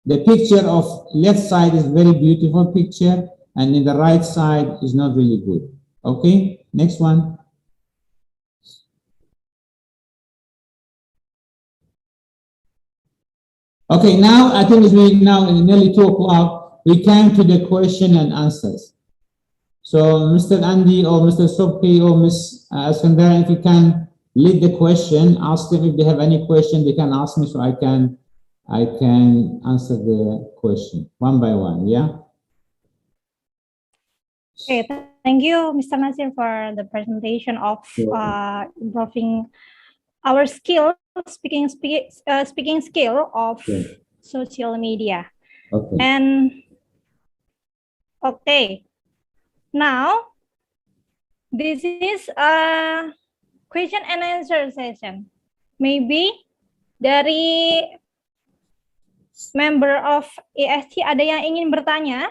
The picture of left side is very beautiful picture, and in the right side is not really good. Okay, next one. Okay, now I think it's now nearly 2 o'clock. We came to the question and answers. So Mr. Andy or Mr. Sobhi or Ms. Askandar, if you can lead the question, ask them if they have any question, they can ask me so I can answer the question one by one, yeah? Okay, thank you, Mr. Nasir, for the presentation of improving our skill, speaking skill of social media. Okay. And okay, now this is a question and answer session. Maybe dari member of EST ada yang ingin bertanya?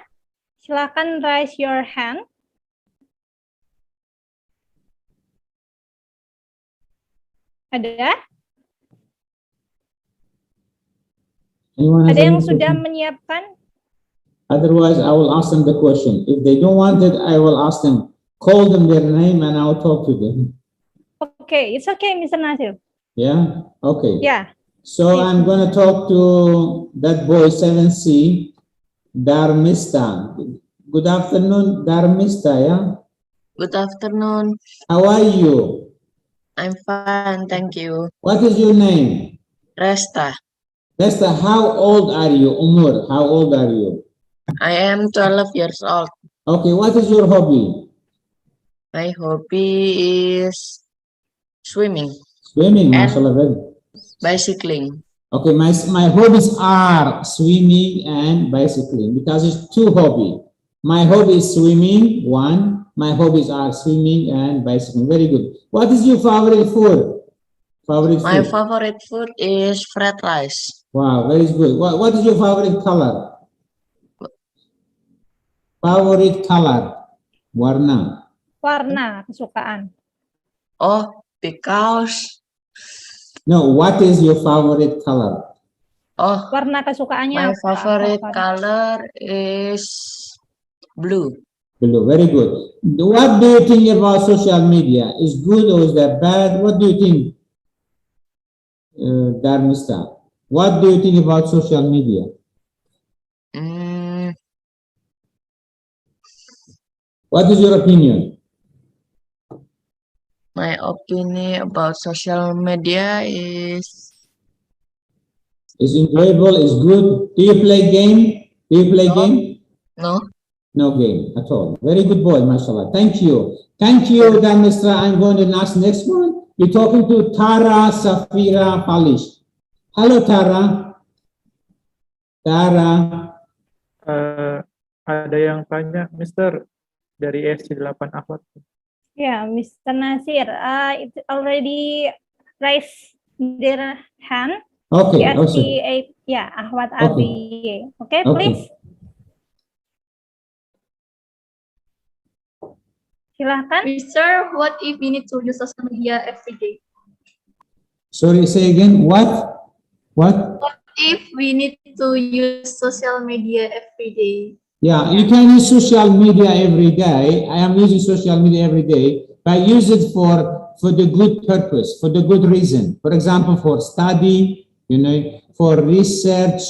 Silakan raise your hand. Ada? Anyone has Ada yang any sudah question? menyiapkan? Otherwise, I will ask them the question. If they don't want it, I will ask them, call them their name and I will talk to them. Okay, it's okay, Mr. Nasir. Yeah? Okay. Yeah. So I'm going to talk to that boy, 7C, Darmista. Good afternoon, Darmista, yeah? Good afternoon. How are you? I'm fine, thank you. What is your name? Resta. Resta, how old are you? Umur, how old are you? I am 12 years old. Okay, what is your hobby? My hobby is swimming Swimming, and mashallah. Very. bicycling. Okay, my hobbies are swimming and bicycling because it's 2 hobbies. My hobby is swimming, 1. My hobbies are swimming and bicycling. Very good. What is your favorite food? My favorite food is fried rice. Wow, very good. What is your favorite color? Favorite color? Warna. Warna kesukaan. Oh, because. No, what is your favorite color? Oh, warna kesukaannya my apa? favorite color is blue. Blue, very good. What do you think about social media? Is good or is that bad? What do you think, Darmista? What do you think about social media? What is your opinion? My opinion about social media is enjoyable, is good. Do you play game? Do you play game? No. No game at all. Very good boy, mashallah. Thank you. Thank you, Darmista. I'm going to ask next one. We're talking to Tara Safira Palish. Hello, Tara. Tara. Ada yang tanya, Mr. dari SC8 Ahwat. Yeah, Mr. Nasir, it's already raised their hand. Okay, SC8, yeah, Ahwat Abi. Okay, please. Silahkan. Sir, what if we need to use social media every day? Sorry, say again. What? What? What if we need to use social media every day? Yeah, you can use social media every day. I am using social media every day, but use it for the good purpose, for the good reason. For example, for study, for research,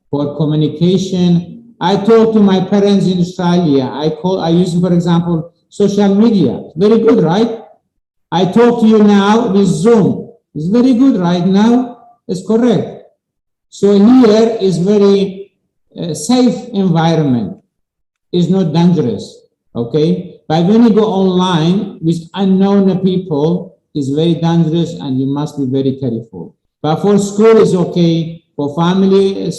for communication. I talk to my parents in Australia. I use, for example, social media. Very good, right? I talk to you now with Zoom. It's very good right now. It's correct. So here is very safe environment. It's not dangerous, okay? But when you go online with unknown people, it's very dangerous and you must be very careful. But for school is okay. For family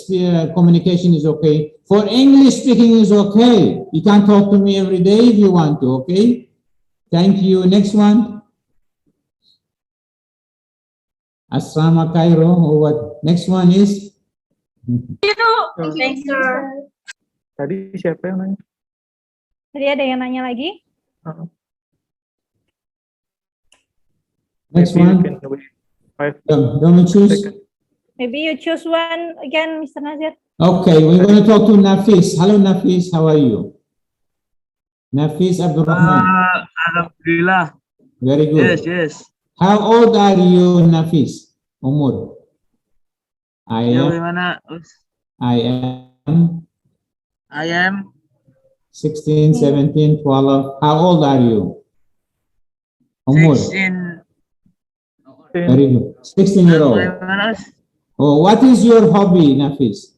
communication is okay. For English speaking is okay. You can talk to me every day if you want to, okay? Thank you. Next one. Asrama Cairo or what? Next one is? Thanks, sir. Tadi siapa yang nanya? Tadi ada yang nanya lagi? Next Maybe you one. can wait 5 Don't we choose? seconds. Maybe you choose one again, Mr. Nazir. Okay, we're going to talk to Nafis. Hello, Nafis. How are you? Nafis Abdurrahman. Alhamdulillah. Very good. Yes. How old are you, Nafis? Umur. I am 16, 17, 12. How old are you? Umur. 16. Very good. 16-year-old. Oh, what is your hobby, Nafis?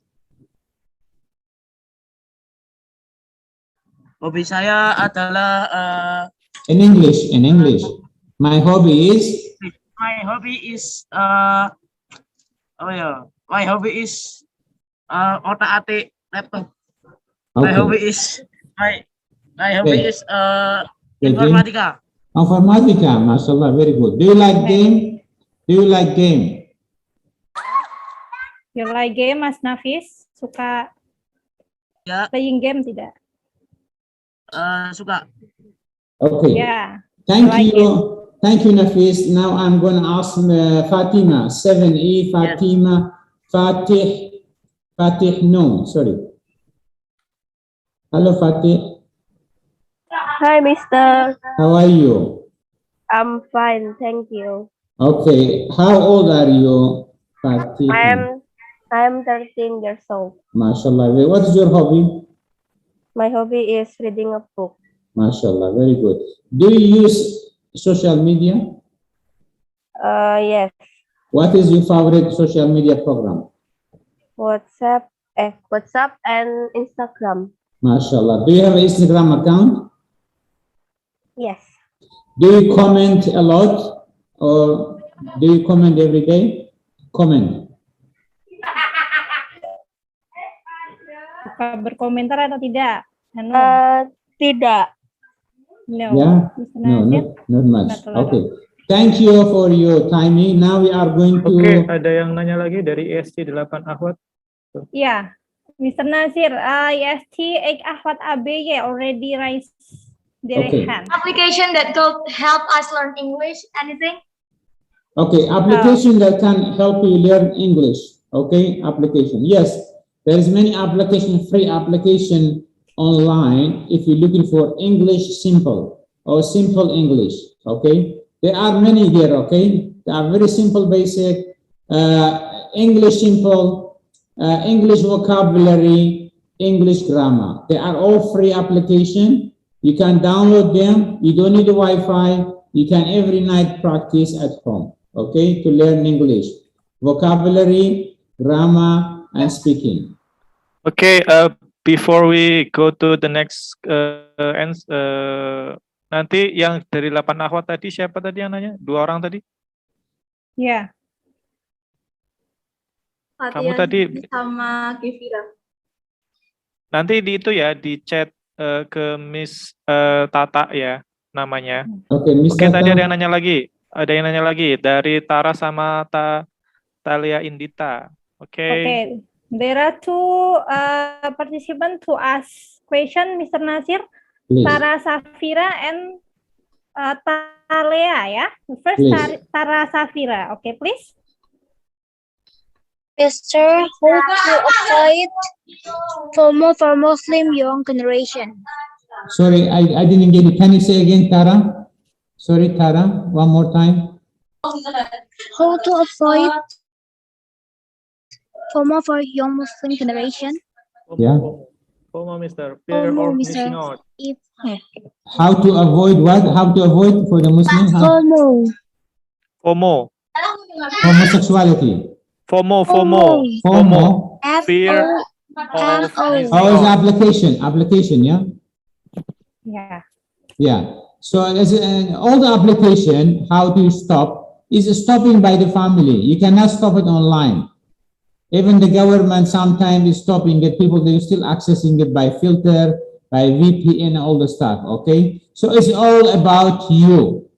Hobi saya adalah In English. My hobby is? my hobby is otak-atik laptop. My Okay. hobby is informatika. Informatica, mashallah, very good. Do you like game? You like game, Mas Nafis? Suka Ya, playing game tidak? suka. Okay. Yeah. Thank I like you. Thank you, Nafis. Now I'm going to ask Fatima, 7E, Fatima, Fatih, no, sorry. Hello, Fatih. Hi, Mister. How are you? I'm fine, thank you. Okay. How old are you, Fatih? I am 13 years old. MashaAllah. What is your hobby? My hobby is reading a book. MashaAllah. Very good. Do you use social media? Yes. What is your favorite social media program? WhatsApp and Instagram. MashaAllah. Do you have an Instagram account? Yes. Do you comment a lot or do you comment every day? Comment. Suka berkomentar atau tidak? Tidak. No. Yeah? Mr. No, Nazir? not much. Not a lot. Okay. Thank you for your timing. Now we are going to... Oke, ada yang nanya lagi dari EST 8 Ahwat. Yeah. Mr. Nazir, EST 8 Ahwat ABY already raised their hand. Application that could help us learn English, anything? Okay, application that can help you learn English. Okay, application. Yes, there is many application, free application online if you're looking for English simple or simple English. Okay, there are many here. Okay, they are very simple, basic English simple, English vocabulary, English grammar. They are all free application. You can download them. You don't need a Wi-Fi. You can every night practice at home. Okay, to learn English, vocabulary, grammar, and speaking. Okay, before we go to the next nanti yang dari 8 Ahwat tadi siapa tadi yang nanya? 2 orang tadi? Ya. Kamu tadi sama Kevira. nanti di itu ya di chat ke Miss Tata ya namanya. Oke, Miss Oke, Tata. tadi ada yang nanya lagi. Ada yang nanya lagi dari Tara sama Talia Indita. Oke. Okay. There are two participants to ask question, Mr. Nazir. Please. Tara Safira and Talia, ya. First, Please. Tara Safira. Okay, please. Mister, how to avoid FOMO for Muslim young generation? Sorry, I didn't get it. Can you say again, Tara? Sorry, Tara, one more time. How to avoid FOMO for young Muslim generation? Yeah. FOMO, Mister. Fear of missing out. How to avoid what? How to avoid for the Muslim? FOMO. Homosexuality. FOMO. FOMO. Fear of missing How is the out. application? Application, yeah? Yeah. Yeah. So as all the application, how to stop is stopping by the family. You cannot stop it online. Even the government sometimes is stopping it. People, they're still accessing it by filter, by VPN, all the stuff, okay? So it's all about you.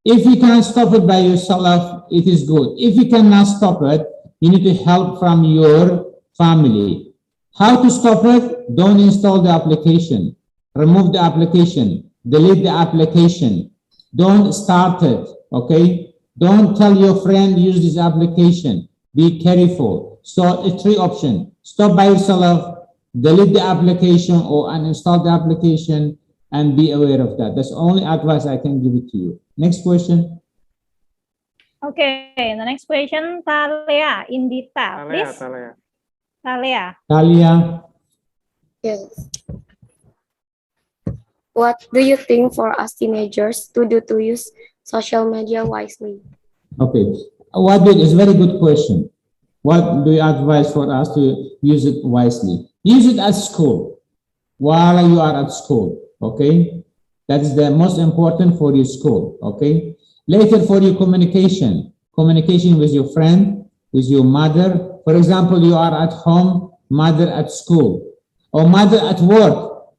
If you can stop it by yourself, it is good. If you cannot stop it, you need to help from your family. How to stop it? Don't install the application. Remove the application. Delete the application. Don't start it, okay? Don't tell your friend use this application. Be careful. So it's 3 options. Stop by yourself, delete the application or uninstall the application, and be aware of that. That's the only advice I can give it to you. Next question. Okay, the next question, Talia Indita, please. Talia. Talia. Yes. What do you think for us teenagers to do to use social media wisely? Okay. It's a very good question. What do you advise for us to use it wisely? Use it at school, while you are at school, okay? That's the most important for your school, okay? Later for your communication with your friend, with your mother. For example, you are at home, mother at school, or mother at work.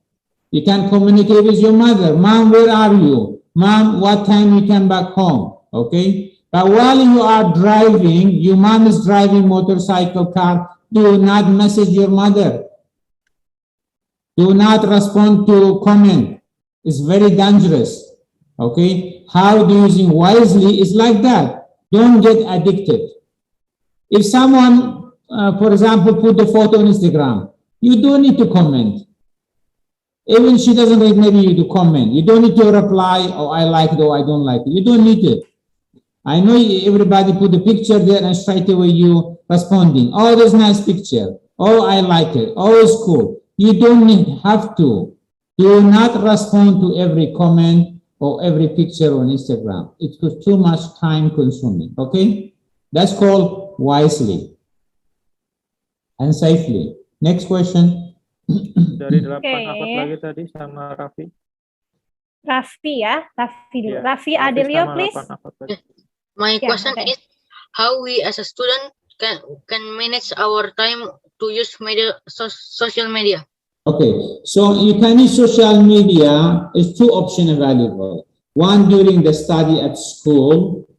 You can communicate with your mother. Mom, where are you? Mom, what time you come back home? Okay? But while you are driving, your mom is driving motorcycle, car, do not message your mother. Do not respond to comment. It's very dangerous. Okay? How do using wisely is like that. Don't get addicted. If someone, for example, put the photo on Instagram, you don't need to comment. Even she doesn't like maybe you to comment. You don't need to reply, oh, I like it, or I don't like it. You don't need it. I know everybody put the picture there and straight away you responding. Oh, that's nice picture. Oh, I like it. Oh, it's cool. You don't have to. Do not respond to every comment or every picture on Instagram. It's too much time consuming. Okay? That's called wisely and safely. Next question. Dari 8 apa lagi tadi sama Raffi? Raffi ya, Raffi dulu. Yeah. Raffi Adelio, please. My Yeah, question okay. is how we as a student can manage our time to use social media. Okay, so you can use social media. Is 2 options available. One during the study at school,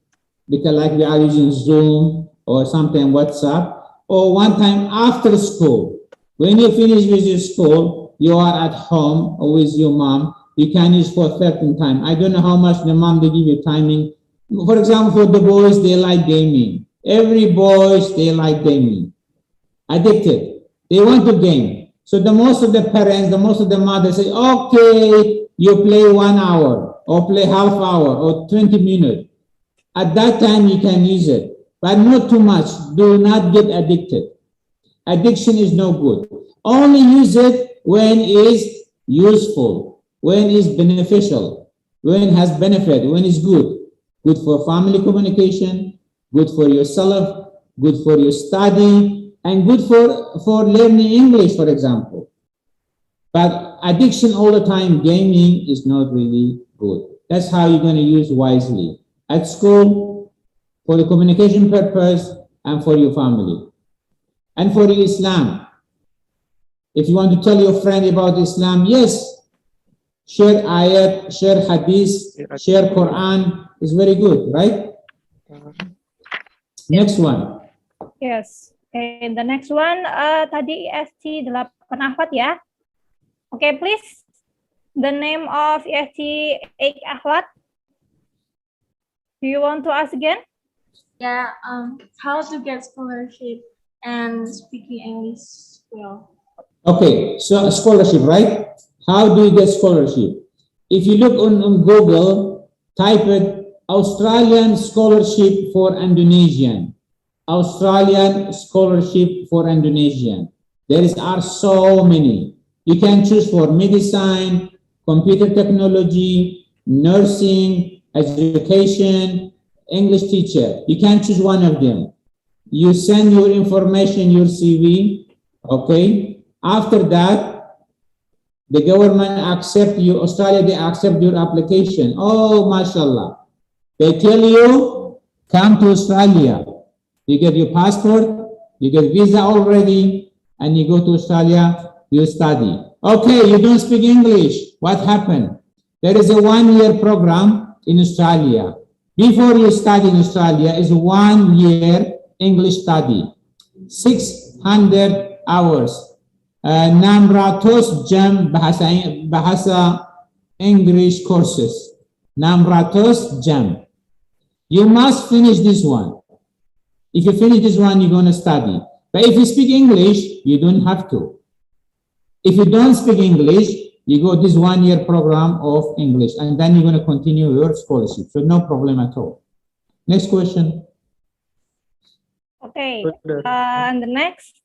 because like we are using Zoom or something WhatsApp, or one time after school. When you finish with your school, you are at home or with your mom, you can use for certain time. I don't know how much the mom they give you timing. For example, for the boys, they like gaming. Every boys, they like gaming. Addicted. They want to game. So the most of the parents, the most of the mothers say, okay, you play 1 hour or play half hour or 20 minutes. At that time, you can use it, but not too much. Do not get addicted. Addiction is no good. Only use it when it is useful, when it is beneficial, when it has benefit, when it's good. Good for family communication, good for yourself, good for your study, and good for learning English, for example. But addiction all the time, gaming is not really good. That's how you're going to use wisely. At school, for the communication purpose, and for your family. And for Islam. If you want to tell your friend about Islam, yes, share ayat, share hadith, share Quran is very good, right? Next one. Yes. Okay, the next one tadi EST 8 Ahwat ya. Okay, please. The name of EST 8 Ahwat. Do you want to ask again? Yeah, how to get scholarship and speaking English well. Okay, so scholarship, right? How do you get scholarship? If you look on Google, type it Australian scholarship for Indonesian. Australian scholarship for Indonesian. Are so many. You can choose for medicine, computer technology, nursing, education, English teacher. You can choose one of them. You send your information, your CV, okay? After that, the government accept you, Australia, they accept your application. Oh, mashallah. They tell you, come to Australia. You get your passport, you get visa already, and you go to Australia, you study. Okay, you don't speak English. What happened? There is a 1-year program in Australia. Before you study in Australia is 1 year English study, 600 hours. 600 jam bahasa English courses. 600 jam. You must finish this one. If you finish this one, you're going to study. But if you speak English, you don't have to. If you don't speak English, you go this 1-year program of English, and then you're going to continue your scholarship. So no problem at all. Next question. Okay, and the next,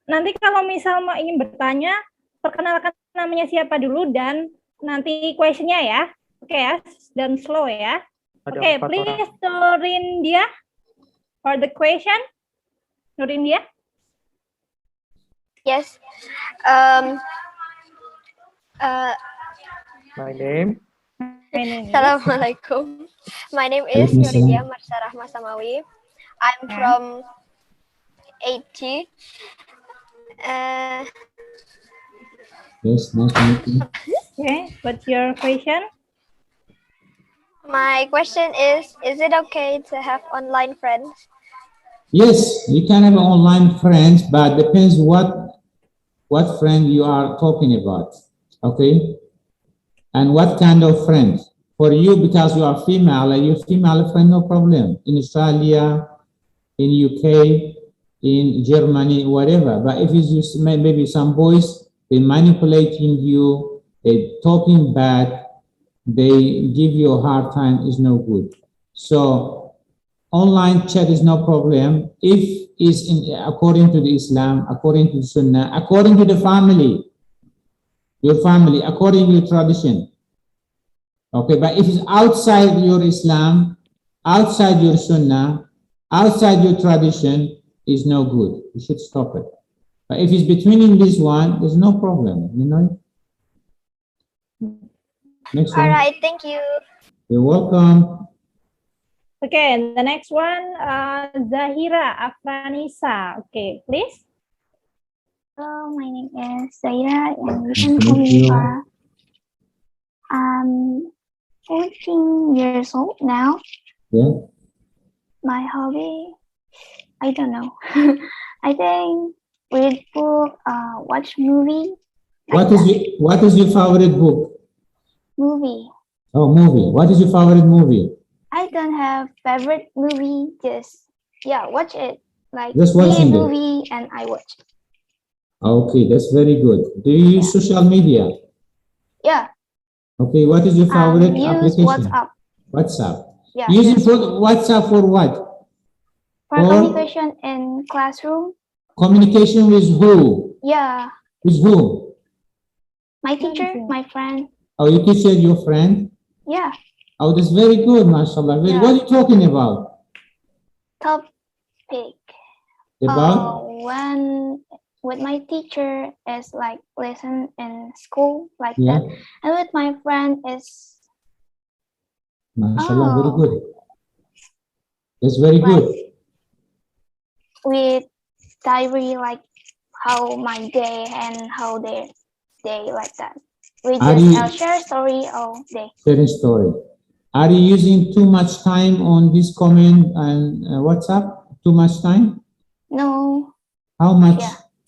nanti kalau misal mau ingin bertanya, perkenalkan namanya siapa dulu dan nanti questionnya ya. Oke ya, dan slow ya. Oke, please Nurindia for the question. Nurindia. Yes. My name. Assalamualaikum. My name is Nurindia Marsarah Masamawi. I'm from 80. Yes, nice to meet you. Okay, what's your question? My question is it okay to have online friends? Yes, you can have online friends, but depends what friend you are talking about, okay? And what kind of friends? For you, because you are female, your female friend, no problem. In Australia, in UK, in Germany, whatever. But if it's just maybe some boys, they manipulating you, they talking bad, they give you a hard time, is no good. So online chat is no problem if it's according to the Islam, according to the Sunnah, according to the family, your family, according to your tradition. Okay, but if it's outside your Islam, outside your Sunnah, outside your tradition, is no good. You should stop it. But if it's between in this one, there's no problem, you know. Next one. All right, thank you. You're welcome. Okay, and the next one, Zahira Afranisa. Okay, please. Hello, my name is Zahira and I'm from Nepal. I'm 14 years old now. Yeah. My hobby, I don't know. I think read book, watch movie. What is your favorite book? Movie. Oh, movie. What is your favorite movie? I don't have favorite movie. Just watch it. Like Just watching it. movie and I watch. Okay, that's very good. Do you use social media? Yeah. Okay, what is your favorite Use application? WhatsApp. WhatsApp. Yeah. Using just WhatsApp for what? for communication in classroom. Communication with who? Yeah. With who? My teacher, my friend. Oh, your teacher, your friend? Yeah. Oh, that's very good, mashallah. What are you talking about? Topic. About? When with my teacher is like lesson in school like Yeah. that, and with my friend is Mashallah, very good. That's very good. with diary like how my day and how their day like that. We Are just you- share story all day. Sharing story. Are you using too much time on this comment and WhatsApp? Too much time? No, How much?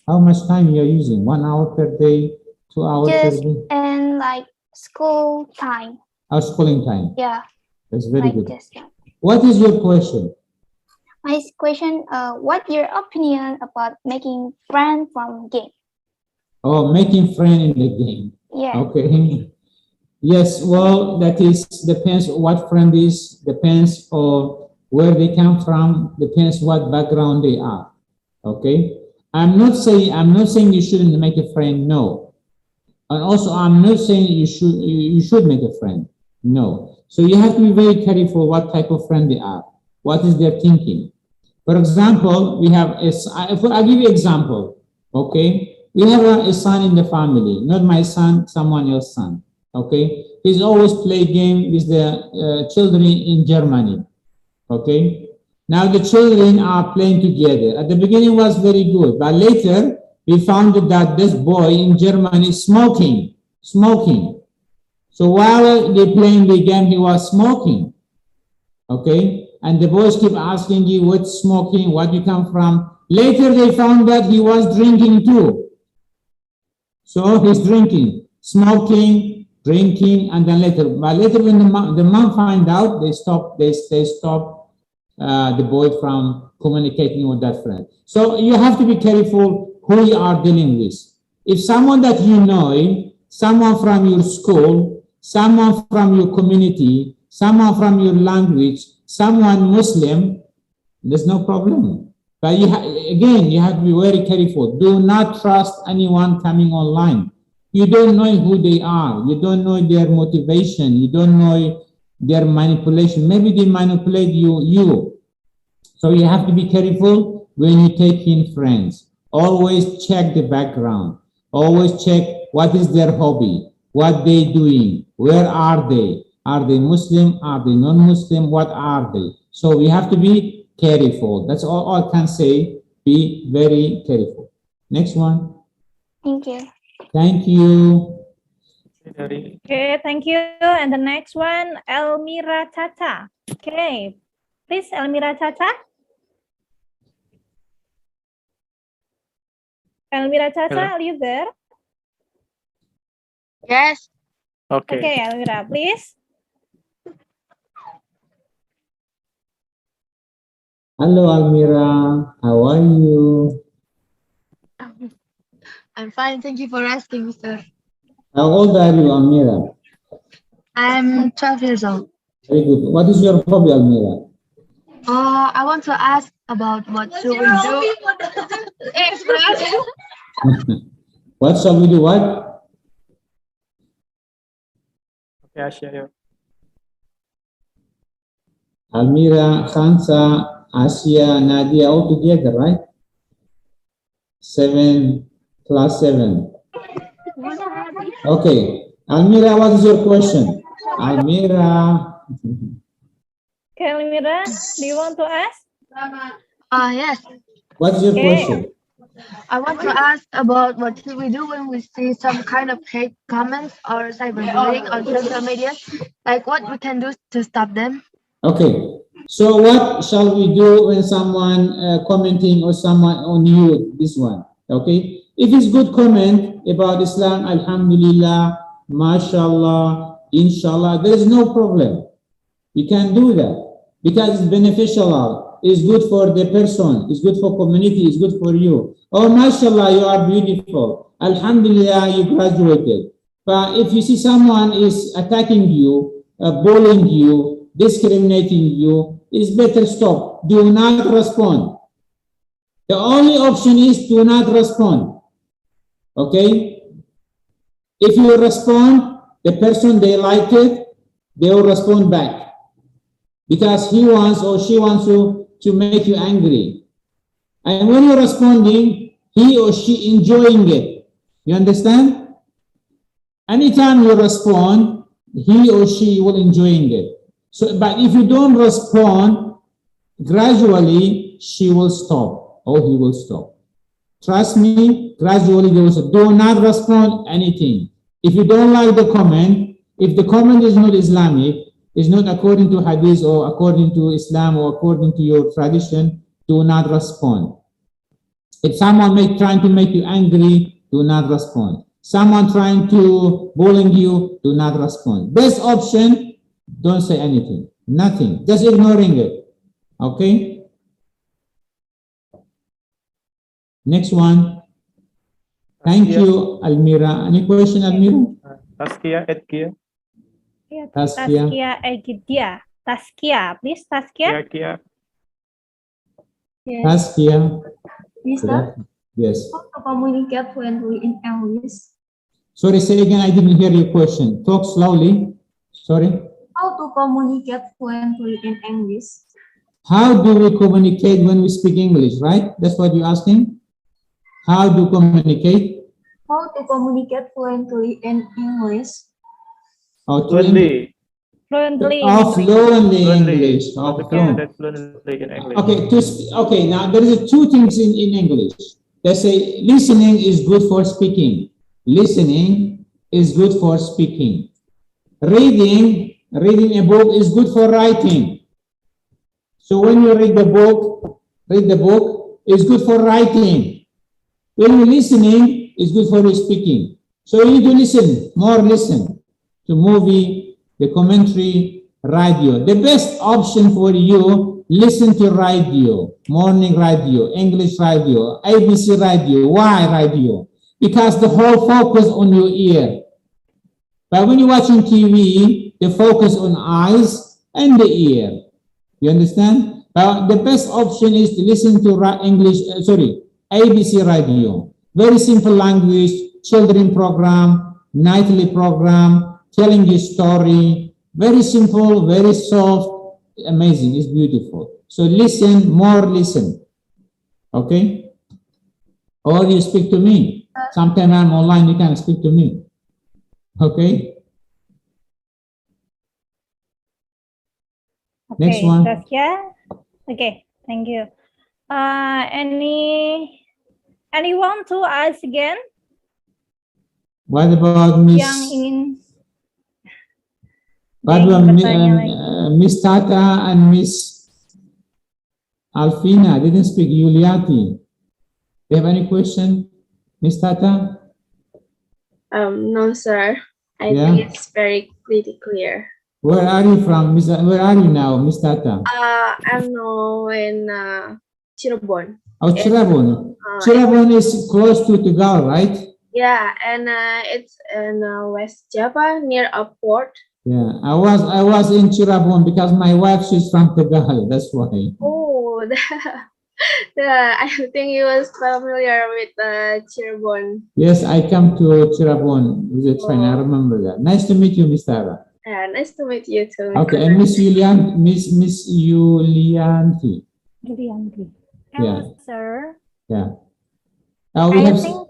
How much time you're using? 1 hour per day, 2 hours per just day? in like school time. Our schooling time. Yeah, That's very like good. this. Yeah. What is your question? My question, what your opinion about making friend from game? Oh, making friend in the game. Yeah. Okay. Yes, well, that is depends what friend is, depends on where they come from, depends what background they are. Okay. I'm not saying you shouldn't make a friend. No, And also, I'm not saying you should make a friend. No. So you have to be very careful what type of friend they are. What is their thinking? For example, we have I'll give you an example. Okay, we have a son in the family, not my son, someone else's son. Okay, he's always play game with the children in Germany. Okay, now the children are playing together. At the beginning was very good, but later we found that this boy in Germany is smoking. So while they playing the game, he was smoking. Okay, and the boys keep asking you what's smoking, what you come from. Later they found that he was drinking too. So he's drinking, smoking, drinking, and then later. But later when the mom find out, they stop the boy from communicating with that friend. So you have to be careful who you are dealing with. If someone that you know, someone from your school, someone from your community, someone from your language, someone Muslim, there's no problem. But again, you have to be very careful. Do not trust anyone coming online. You don't know who they are. You don't know their motivation. You don't know their manipulation. Maybe they manipulate you. So you have to be careful when you take in friends. Always check the background. Always check what is their hobby, what they doing, where are they? Are they Muslim? Are they non-Muslim? What are they? So we have to be careful. That's all I can say. Be very careful. Next one. Thank you. Thank you. Okay, thank you. And the next one, Elmira Tata. Okay, please, Elmira Tata. Elmira Tata, Hello. are you there? Yes. Okay. Okay, Elmira, please. Hello, Almira. How are you? I'm fine. Thank you for asking, Mr. How old are you, Almira? I'm 12 years old. Very good. What is your hobby, Almira? I want to ask about what should we do. What shall we do? What? Okay, I share you. Almira, Khansa, Asia, Nadia, all together, right? 7 plus 7. Okay. Almira, what is your question? Almira. Okay, Elmira, do you want to ask? Yes. What is your question? I want to ask about what should we do when we see some kind of hate comments or cyberbullying on social media? Like what we can do to stop them? Okay. So what shall we do when someone commenting or someone on you, this one? Okay. If it's good comment about Islam, Alhamdulillah, MashaAllah, Inshallah, there is no problem. You can do that because it's beneficial. It's good for the person. It's good for community. It's good for you. Oh, MashaAllah, you are beautiful. Alhamdulillah, you graduated. But if you see someone is attacking you, bullying you, discriminating you, it's better stop. Do not respond. The only option is do not respond. Okay? If you respond, the person they like it, they will respond back. Because he wants or she wants to make you angry. And when you're responding, he or she enjoying it. You understand? Anytime you respond, he or she will enjoying it. So, but if you don't respond, gradually she will stop or he will stop. Trust me, gradually they will stop. Do not respond anything. If you don't like the comment, if the comment is not Islamic, is not according to Hadith or according to Islam or according to your tradition, do not respond. If someone trying to make you angry, do not respond. Someone trying to bullying you, do not respond. Best option, don't say anything, nothing, just ignoring it. Okay? Next one. Thank you, Almira. Any question, Almira? Taskia, Edkia. Taskia Egidia. Taskia, please, Taskia. Kia. Taskia. Mister, Yes. how to communicate fluently in English? Sorry, say again, I didn't hear your question. Talk slowly. Sorry. How to communicate fluently in English? How do we communicate when we speak English, right? That's what you're asking? How do communicate? How to communicate fluently in English? Or to Fluently. Fluently. fluently English. How to communicate fluently in English. Okay, now there is two things in English. They say listening is good for speaking. Listening is good for speaking. Reading a book is good for writing. So when you read the book, it's good for writing. When you're listening, it's good for speaking. So you need to listen to movie, the commentary, radio. The best option for you, listen to radio, morning radio, English radio, ABC radio. Why radio? Because the whole focus on your ear. But when you're watching TV, the focus on eyes and the ear. You understand? The best option is to listen to ABC radio. Very simple language, children program, nightly program, telling you story. Very simple, very soft, amazing, it's beautiful. So listen, more listen. Okay? Or you speak to me. Sometimes I'm online, you can speak to me. Okay? Next one. Saskia. Okay, thank you. Anyone to ask again? What about Miss? Yang ingin What about Miss Tata and Miss Alfina? Didn't speak. Yuliati. Do you have any question, Miss Tata? No, sir. I Yeah? think it's very pretty clear. Where are you from, Miss? Where are you now, Miss Tata? I'm now in Cirebon. Oh, Cirebon. Cirebon is close to Tegal, right? Yeah, and it's in West Java near a port. Yeah, I was in Cirebon because my wife, she's from Tegal. That's why. Oh, I think you was familiar with Cirebon. Yes, I come to Cirebon with a train. I remember that. Nice to meet you, Miss Tara. Yeah, nice to meet you too. Okay, and Miss Yulianti. Yeah. Hello, sir. Yeah. I think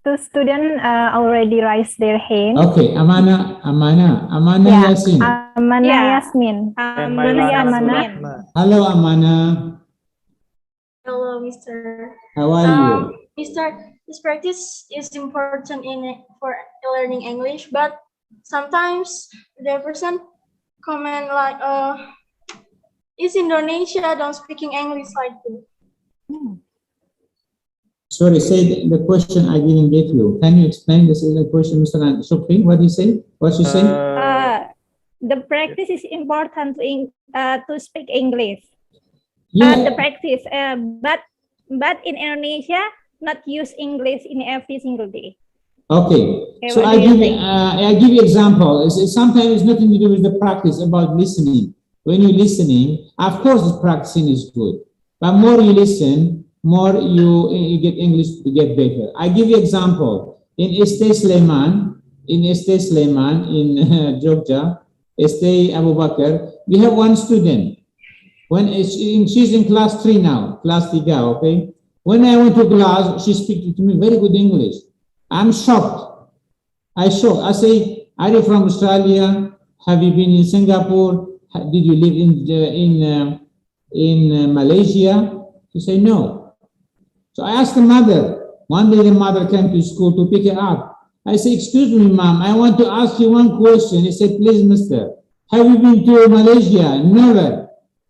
two students already raised their hand. Okay, Amana Yeah, Yasin. Amana Yasmin. And my last Hello, Amana. Hello, Mr. How are you? Mr. This practice is important for learning English, but sometimes the person comment like, is Indonesia don't speaking English like this? Sorry, say the question I didn't get you. Can you explain this is the question, Mr. Shukri? What do you say? What you say? The practice is important to speak English. Yeah. The practice, but in Indonesia, not use English in every single day. Okay, so what I do you give you example. Sometimes it's nothing to do with the practice about listening. When you're listening, of course, the practicing is good, but more you listen, more you get English to get better. I give you example in Este Sleman in Jogja, Este Abu Bakar. We have one student. She's in class 3 now, class 3, okay? When I went to class, she speaks to me very good English. I'm shocked. I say, are you from Australia? Have you been in Singapore? Did you live in Malaysia? She said, no. So I asked the mother. One day the mother came to school to pick her up. I said, excuse me, ma'am, I want to ask you one question. He said, please, mister, have you been to Malaysia? Never.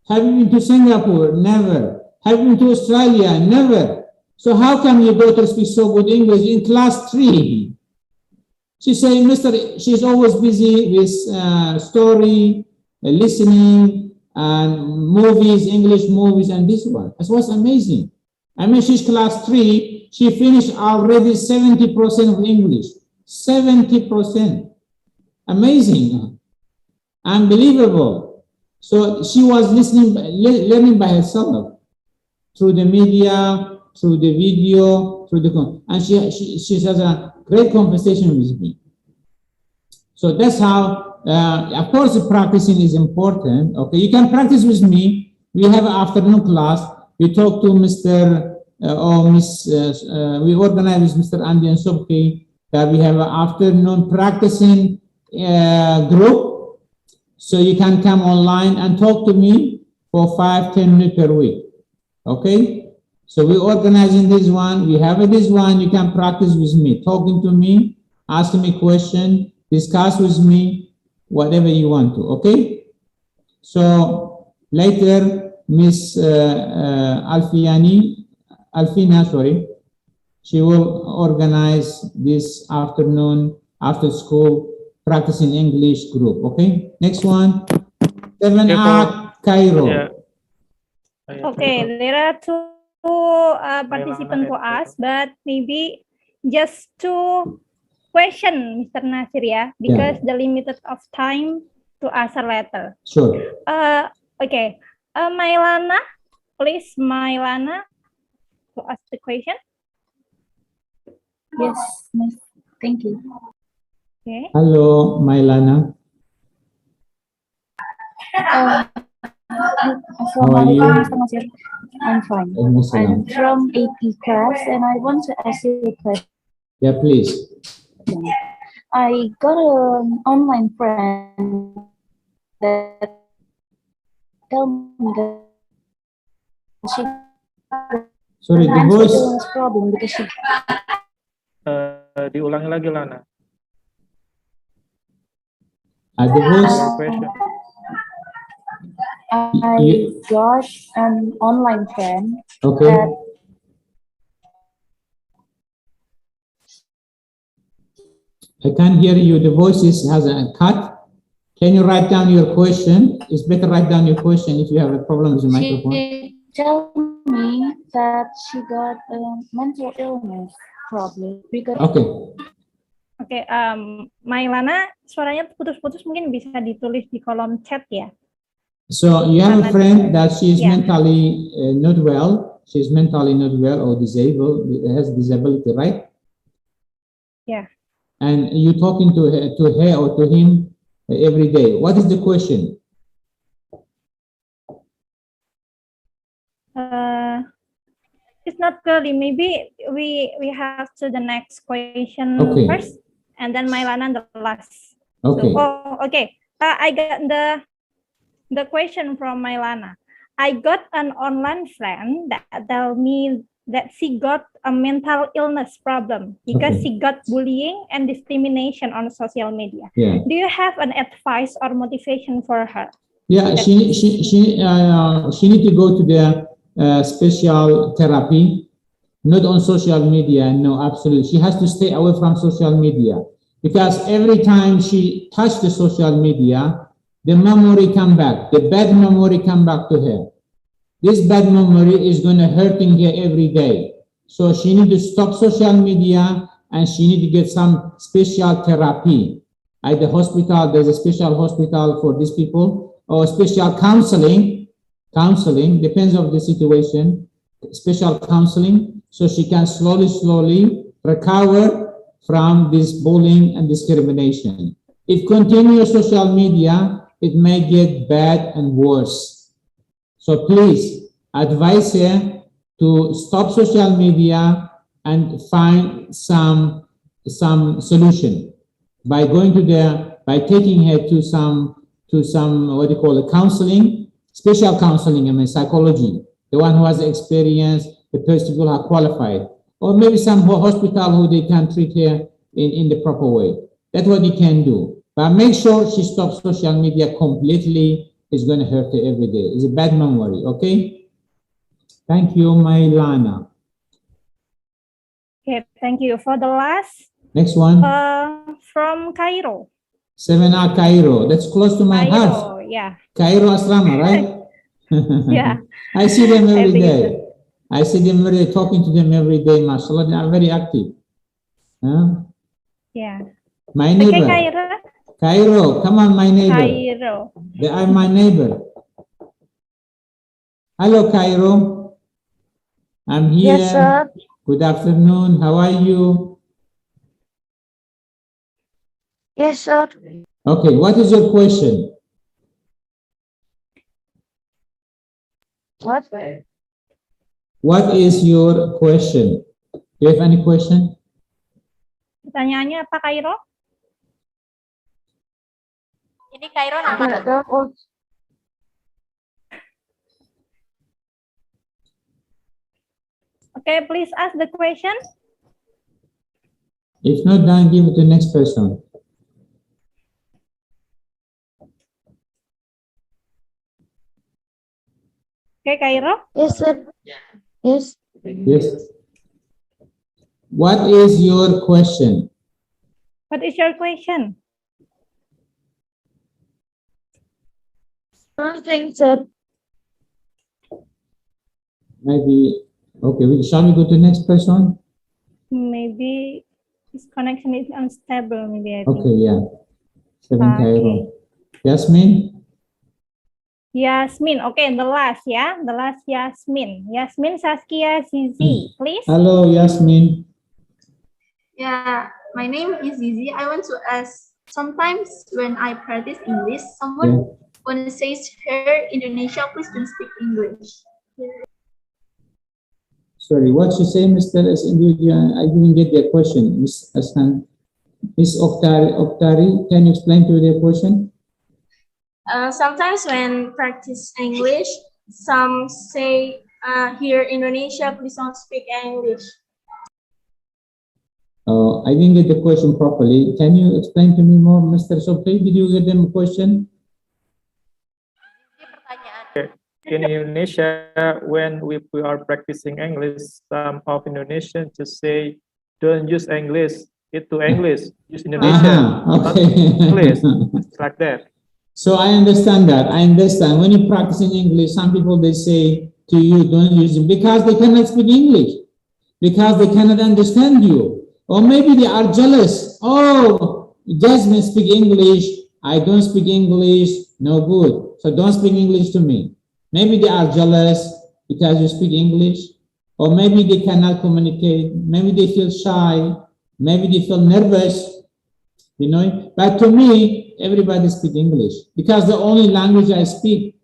Have you been to Singapore? Never. Have you been to Australia? Never. So how come your daughter speaks so good English in class 3? She said, mister, she's always busy with story, listening, and movies, English movies, and this one. That was amazing. I mean, she's class 3. She finished already 70% of English. 70%. Amazing. Unbelievable. So she was learning by herself through the media, through the video. through and she has a great conversation with me. So that's how, of course, practicing is important. Okay, you can practice with me. We have an afternoon class. We talk to Mr. Or Miss. We organize with Mr. Andy and Sobki that we have an afternoon practicing group. So you can come online and talk to me for 5-10 minutes per week. Okay. So we're organizing this one. We have this one. You can practice with me, talking to me, asking me questions, discuss with me, whatever you want to. Okay. So later, Miss Alfina, sorry, she will organize this afternoon after school practicing English group. Okay. Next one, 7R Cairo. Yeah. Okay, there are two participants for us, but maybe just 2 questions, Mr. Nasir, yeah, because the limited of time to answer later. Sure. Okay, Mailana, please, Mailana, to ask the question. Yes, miss. Thank you. Okay. Hello, Mailana. How are you? I'm fine. Waalaikumsalam. I'm from AP class and I want to ask you a question. Yeah, please. I got an online friend that told me that she Sorry, the has voice. this problem because she Diulangi lagi, Lana. The voice. I got an online friend Okay. that I can't hear you. The voice has a cut. Can you write down your question? It's better write down your question if you have a problem with the microphone. she told me that she got a mental illness problem because Okay. Oke, Mailana, suaranya putus-putus, mungkin bisa ditulis di kolom chat ya. So you have a friend that she is Yeah. mentally not well. She is mentally not well or disabled, has disability, right? Yeah. And you talking to her or to him every day. What is the question? It's not clearly. Maybe we have to the next question Okay. first, and then Mailana the last. Okay. So, okay. I got the question from Mailana. I got an online friend that told me that she got a mental illness problem because Okay. she got bullying and discrimination on social media. Yeah. Do you have an advice or motivation for her? Yeah, she need to go to the special therapy, not on social media. No, absolutely. She has to stay away from social media because every time she touched the social media, the memory come back, the bad memory come back to her. This bad memory is going to hurting her every day. So she need to stop social media and she need to get some special therapy. At the hospital, there's a special hospital for these people, or special counseling, depends on the situation, special counseling, so she can slowly recover from this bullying and discrimination. If continue social media, it may get bad and worse. So please advise her to stop social media and find some solution by going to by taking her to some what do you call it, counseling, special counseling, I mean psychology, the one who has experience, the person who are qualified, or maybe some hospital who they can treat her in the proper way. That's what you can do. But make sure she stops social media completely. It's going to hurt her every day. It's a bad memory, okay? Thank you, Mailana. Okay, thank you. For the last, Next one, from Cairo. 7R Cairo. That's close to my house. Cairo, yeah. Cairo Asrama, right? Yeah. I see them I every think day. I see them every day, talking to them every day, mashallah. They are very active. Huh? Yeah. My Okay, neighbor. Cairo. Cairo, come on, my neighbor. Cairo. They are my neighbor. Hello, Cairo. I'm here. Yes, sir. Good afternoon. How are you? Yes, sir. Okay, what is your question? What? What is your question? Do you have any question? Pertanyaannya apa, Kairo? Ini Kairo nama. Okay, please ask the question. If not, then give it to the next person. Okay, Kairo. Yes, sir. Yes. Yes. What is your question? What is your question? Nothing, sir. Maybe, okay, shall we go to the next person? Maybe his connection is unstable, maybe I think. Okay, yeah. Seven Okay. Cairo. Yasmin? Yasmin, okay, the last, yeah, the last Yasmin. Yasmin Saskia Zizi, please. Hello, Yasmin. Yeah, my name is Zizi. I want to ask, sometimes when I practice English, someone when it says here Indonesia, please don't speak English. Sorry, what you say, Mr. I didn't get the question. Miss Aslan. Miss Oktari, can you explain to the question? Sometimes when practice English, some say here Indonesia, please don't speak English. I didn't get the question properly. Can you explain to me more, Mr. Sopri? Did you get them a question? In Indonesia, when we are practicing English, some of Indonesians just say, don't use English, itu English, use Indonesian, not English, it's like that. So I understand that. I understand. When you practice in English, some people, they say to you, don't use it because they cannot speak English, because they cannot understand you. Or maybe they are jealous. Oh, Jasmine speak English. I don't speak English. No good. So don't speak English to me. Maybe they are jealous because you speak English. Or maybe they cannot communicate. Maybe they feel shy. Maybe they feel nervous. You know, but to me, everybody speak English because the only language I speak.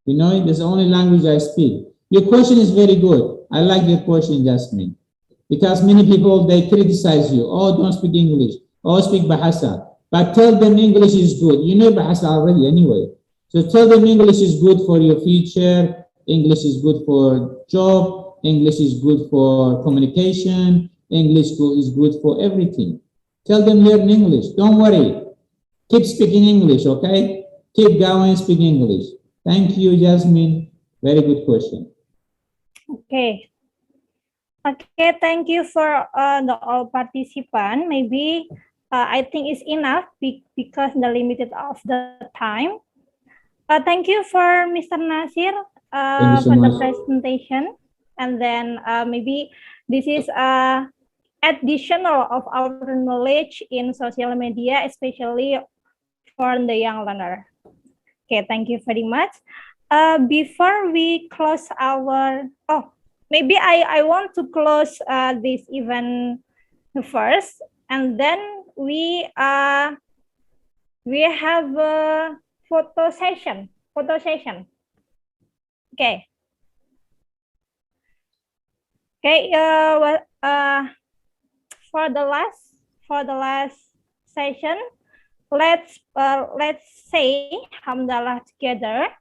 You know, that's the only language I speak. Your question is very good. I like your question, Jasmine. Because many people, they criticize you. Oh, don't speak English. Oh, speak Bahasa. But tell them English is good. You know Bahasa already anyway. So tell them English is good for your future. English is good for job. English is good for communication. English is good for everything. Tell them learn English. Don't worry. Keep speaking English, okay? Keep going, speak English. Thank you, Jasmine. Very good question. Okay. Okay, thank you for the all participant. Maybe I think it's enough because the limited of the time. Thank you for Mr. Nasir so for the much. presentation. And then maybe this is additional of our knowledge in social media, especially for the young learner. Okay, thank you very much. Before we close our, maybe I want to close this event first, and then we have a photo session. Okay. Okay. For the last session, let's say hamdalah together.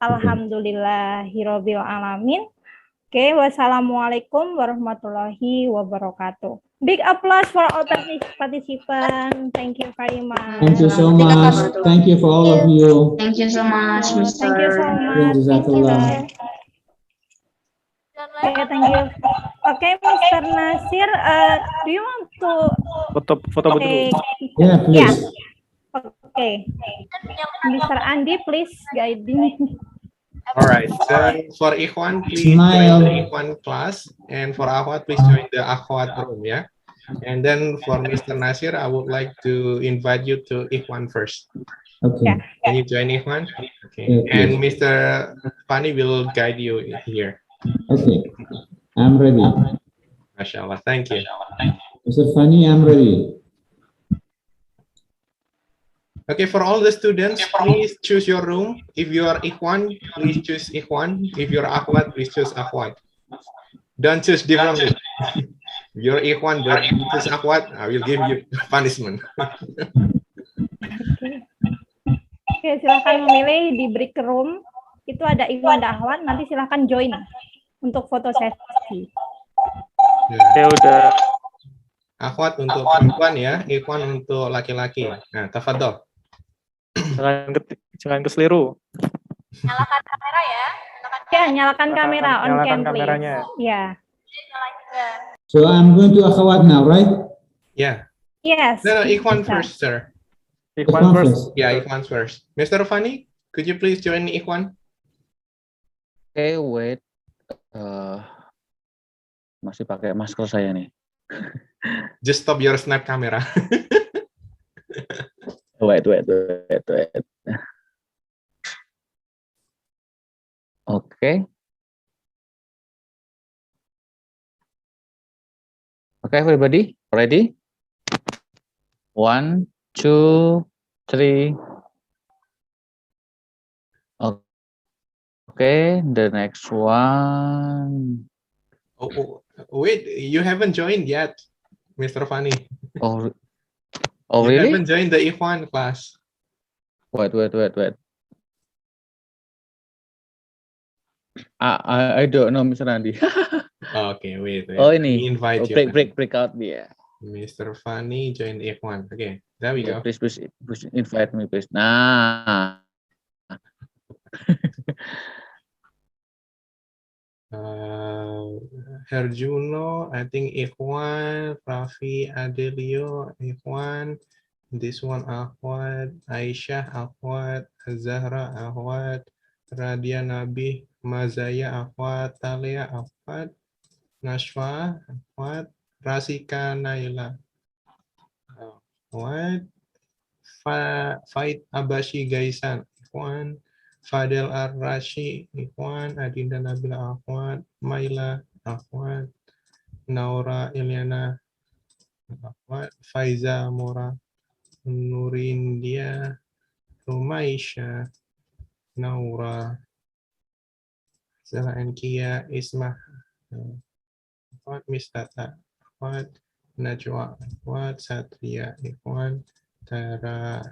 Alhamdulillahirabbil alamin. Okay, wassalamualaikum warahmatullahi wabarakatuh. Big applause for all participants. Thank you very much. Thank you so much. Thank you for all of you. Thank you so much, Mr. Thank you so much. Jazakallah. Okay, thank you. Okay, Mr. Nasir, do you want to Foto take? Yeah, please. Okay. Mr. Andi, please guide me. All right. Then for Ikhwan, please Smile. join the Ikhwan class, and for Akhwat, please join the Akhwat room, yeah. And then for Mr. Nasir, I would like to invite you to Ikhwan first. Okay. Can you join Ikhwan? Okay. Yeah, And please. Mr. Fani will guide you here. Okay. I'm ready. MashaAllah. Thank you. Mr. Fani, I'm ready. Okay, for all the students, please choose your room. If you are Ikhwan, please choose Ikhwan. If you're Akhwat, please choose Akhwat. Don't choose differently. If you're Ikhwan, but you choose Akhwat, I will give you punishment. Oke, silahkan memilih di break room. Itu ada Ikhwan dan Akhwat. Nanti silahkan join untuk foto sesi. Ya udah. Akhwat untuk perempuan ya, Ikhwan untuk laki-laki. Nah, tafadhol. Jangan keseliru. Nyalakan kamera ya. Ya, nyalakan kamera on cam, please. Kameranya. Ya. So I'm going to Akhawat now, right? Yeah. Yes. No, Ikhwan first, sir. Ikhwan first. Yeah, Ikhwan first. Mr. Fani, could you please join Ikhwan? Okay, wait. Masih pakai masker saya nih. Just stop your snap camera. Wait. Okay. Okay, everybody, ready? 1, 2, 3. Okay, the next one. Oh, wait, you haven't joined yet, Mr. Fani. Oh, You really? haven't joined the Ikhwan class. Wait. I don't know, Mr. Andy. Okay, wait. Oh, Let ini. me invite you. Break out dia. Mr. Fani join Ikhwan. Okay, there we go. Please invite me, please. Nah. Herjuno, I think Ikhwan, Rafi, Adelio, Ikhwan, this one Akhwat, Aisyah, Akhwat, Zahra, Akhwat, Radia Nabi, Mazaya, Akhwat, Talia, Akhwat, Nashwa, Akhwat, Rasika, Naila, Akhwat, Faid Abashi Gaisan, Ikhwan, Fadel Ar-Rashi, Ikhwan, Adinda Nabila, Akhwat, Maila, Akhwat, Naura Ilyana, Akhwat, Faiza Mora, Nurindia, Rumaisha, Naura, Zara Kia, Ismah, Akhwat, Mistata, Akhwat, Najwa, Akhwat, Satria, Ikhwan, Tara.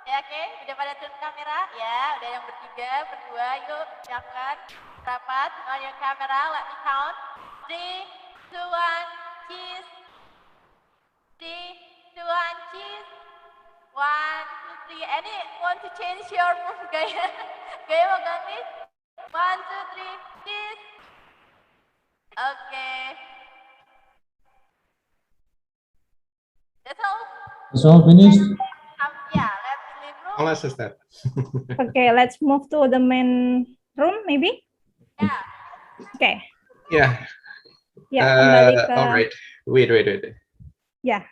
Ya, oke, udah pada turun kamera? Ya, udah yang bertiga, berdua, yuk siapkan rapat on your camera, let me count. 3, 2, 1, cheese. 3, 2, 1, cheese. 1, 2, 3. Any want to change your move gaya? Gaya mau ganti? 1, 2, 3, cheese. Oke. That's all. It's all finished? Yeah, let's leave room. Allah sister. Okay, let's move to the main room, maybe? Yeah. Okay. Yeah. Ya, kembali ke... All right. Wait. Ya.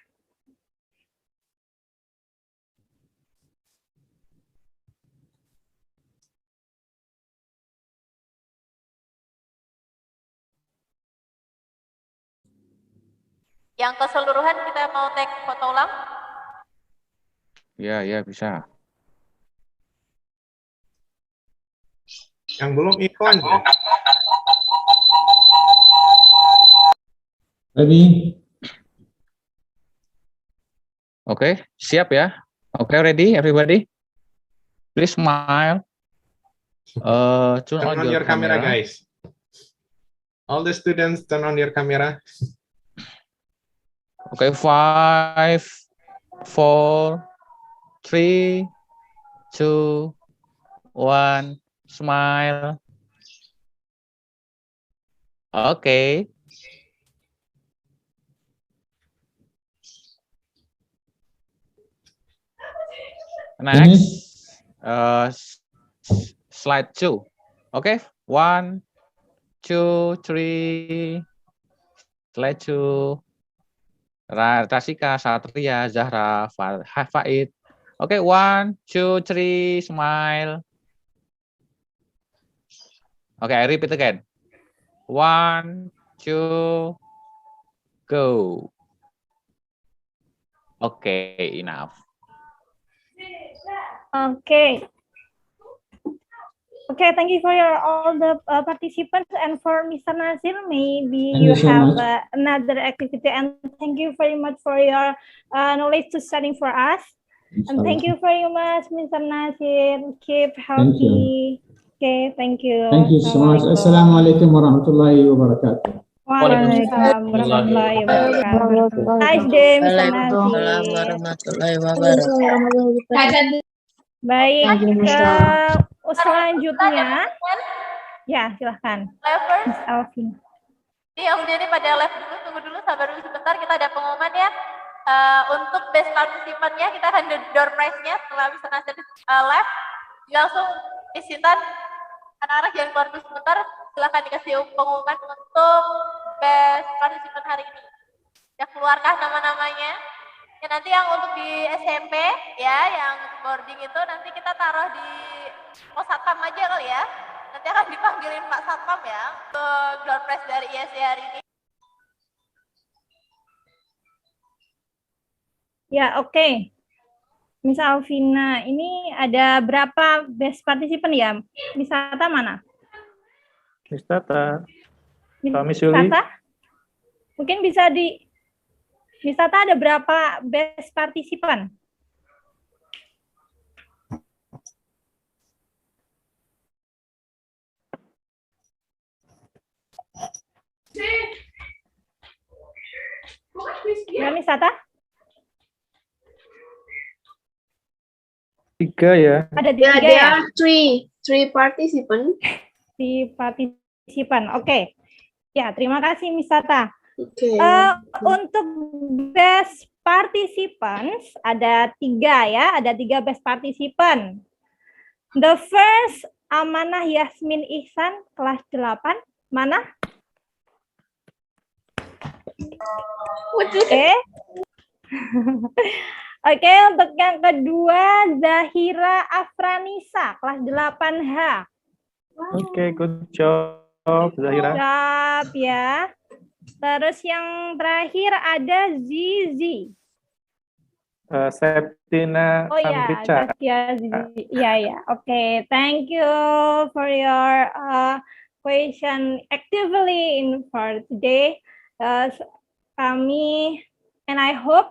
Yang keseluruhan kita mau take foto ulang? Ya, bisa. Yang belum Ikhwan. Ready? Okay, siap ya? Okay, ready everybody? Please smile. Turn Turn on your camera, guys. All the students, turn on your camera. Okay, 5, 4, 3, 2, 1, smile. Okay. Next, slide 2. Okay, 1, 2, 3. Slide 2. Rasika, Satria, Zahra, Faid. Okay, 1, 2, 3, smile. Okay, I repeat again. 1, 2, go. Okay, enough. Okay. Okay, thank you for all the participants, and for Mr. Nasir, maybe Thank you you so have much. another activity, and thank you very much for your knowledge to studying for us. And thank you very much, Mr. Nasir. Keep healthy. Okay, thank you. Thank you so much. Assalamualaikum warahmatullahi wabarakatuh. Waalaikumsalam warahmatullahi wabarakatuh. Nice day, Mr. Waalaikumsalam Nasir. warahmatullahi wabarakatuh. Baik, selanjutnya, ya silahkan, Miss Alvin. Yang jadi pada live dulu, tunggu dulu, sabar dulu sebentar, kita ada pengumuman ya. Untuk best partisipannya, kita akan door prize-nya setelah bisa nasir live. Langsung izinkan anak-anak jangan keluar dulu sebentar, silahkan dikasih pengumuman untuk best partisipan hari ini. Ya, keluarkah nama-namanya? Ya, nanti yang untuk di SMP ya, yang boarding itu nanti kita taruh di pos satpam aja kali ya. Nanti akan dipanggilin Pak Satpam ya untuk door prize dari ISC hari ini. Ya, oke. Miss Alvina, ini ada berapa best partisipan ya? Miss Tata mana? Miss Tata. Miss Tata? Mungkin bisa Miss Tata, ada berapa best partisipan? Ya, Miss Tata? 3 ya. Ada 3 Yeah, there ya? are three participants. 3 partisipan. Oke. Ya, terima kasih Miss Tata. Okay. Untuk best participants ada 3 ya, ada 3 best participant. The first, Amanah Yasmin Ihsan, kelas 8. Mana? Oke. Oke, untuk yang kedua, Zahira Afranisa, kelas 8H. Oke, good job, Zahira. Siap ya. Terus yang terakhir ada Zizi. Septina Oh ya, Samricha. Zizi. Ya. Oke, thank you for your question actively in for today. Kami and I hope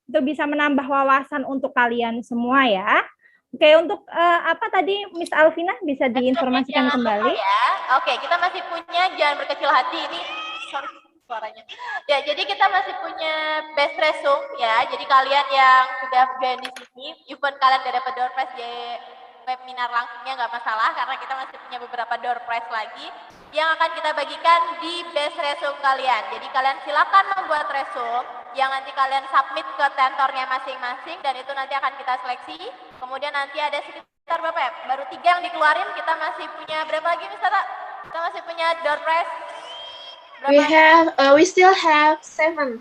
itu bisa menambah wawasan untuk kalian semua ya. Oke, untuk apa tadi Miss Alvina bisa diinformasikan Jangan kembali? lupa ya. Oke, kita masih punya jangan berkecil hati ini. Sorry suaranya. Ya, jadi kita masih punya best resume ya. Jadi kalian yang sudah join di sini, even kalian gak dapat door prize di webinar langsungnya nggak masalah, karena kita masih punya beberapa door prize lagi yang akan kita bagikan di best resume kalian. Jadi kalian silakan membuat resume yang nanti kalian submit ke tentornya masing-masing, dan itu nanti akan kita seleksi. Kemudian nanti ada sekitar berapa ya? Baru 3 yang dikeluarin, kita masih punya berapa lagi Miss Tata? Kita masih punya door prize. We still have 7. 7 and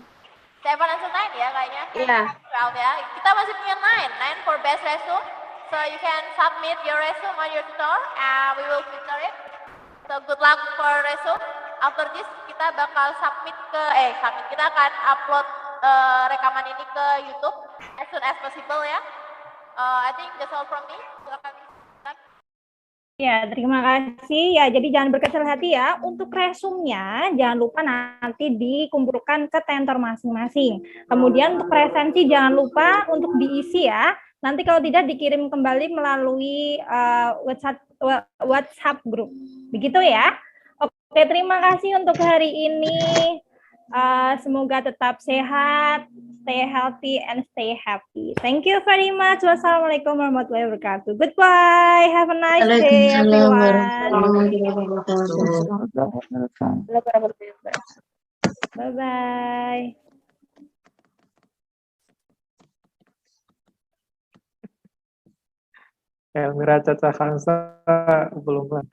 9 ya kayaknya. Yeah. Well, ya. Kita masih punya 9 for best resume. So you can submit your resume on your tutor and we will feature it. So good luck for resume. After this kita bakal kita akan upload rekaman ini ke YouTube as soon as possible ya. I think that's all from me. Silakan. Ya, terima kasih. Ya, jadi jangan berkecil hati ya. Untuk resumnya, jangan lupa nanti dikumpulkan ke tentor masing-masing. Kemudian untuk presensi jangan lupa untuk diisi ya. Nanti kalau tidak dikirim kembali melalui WhatsApp group. Begitu ya. Oke, terima kasih untuk hari ini. Semoga tetap sehat, stay healthy, and stay happy. Thank you very much. Wassalamualaikum warahmatullahi wabarakatuh. Goodbye. Have a nice day, everyone. Bye-bye. Elmira Caca Hansa belum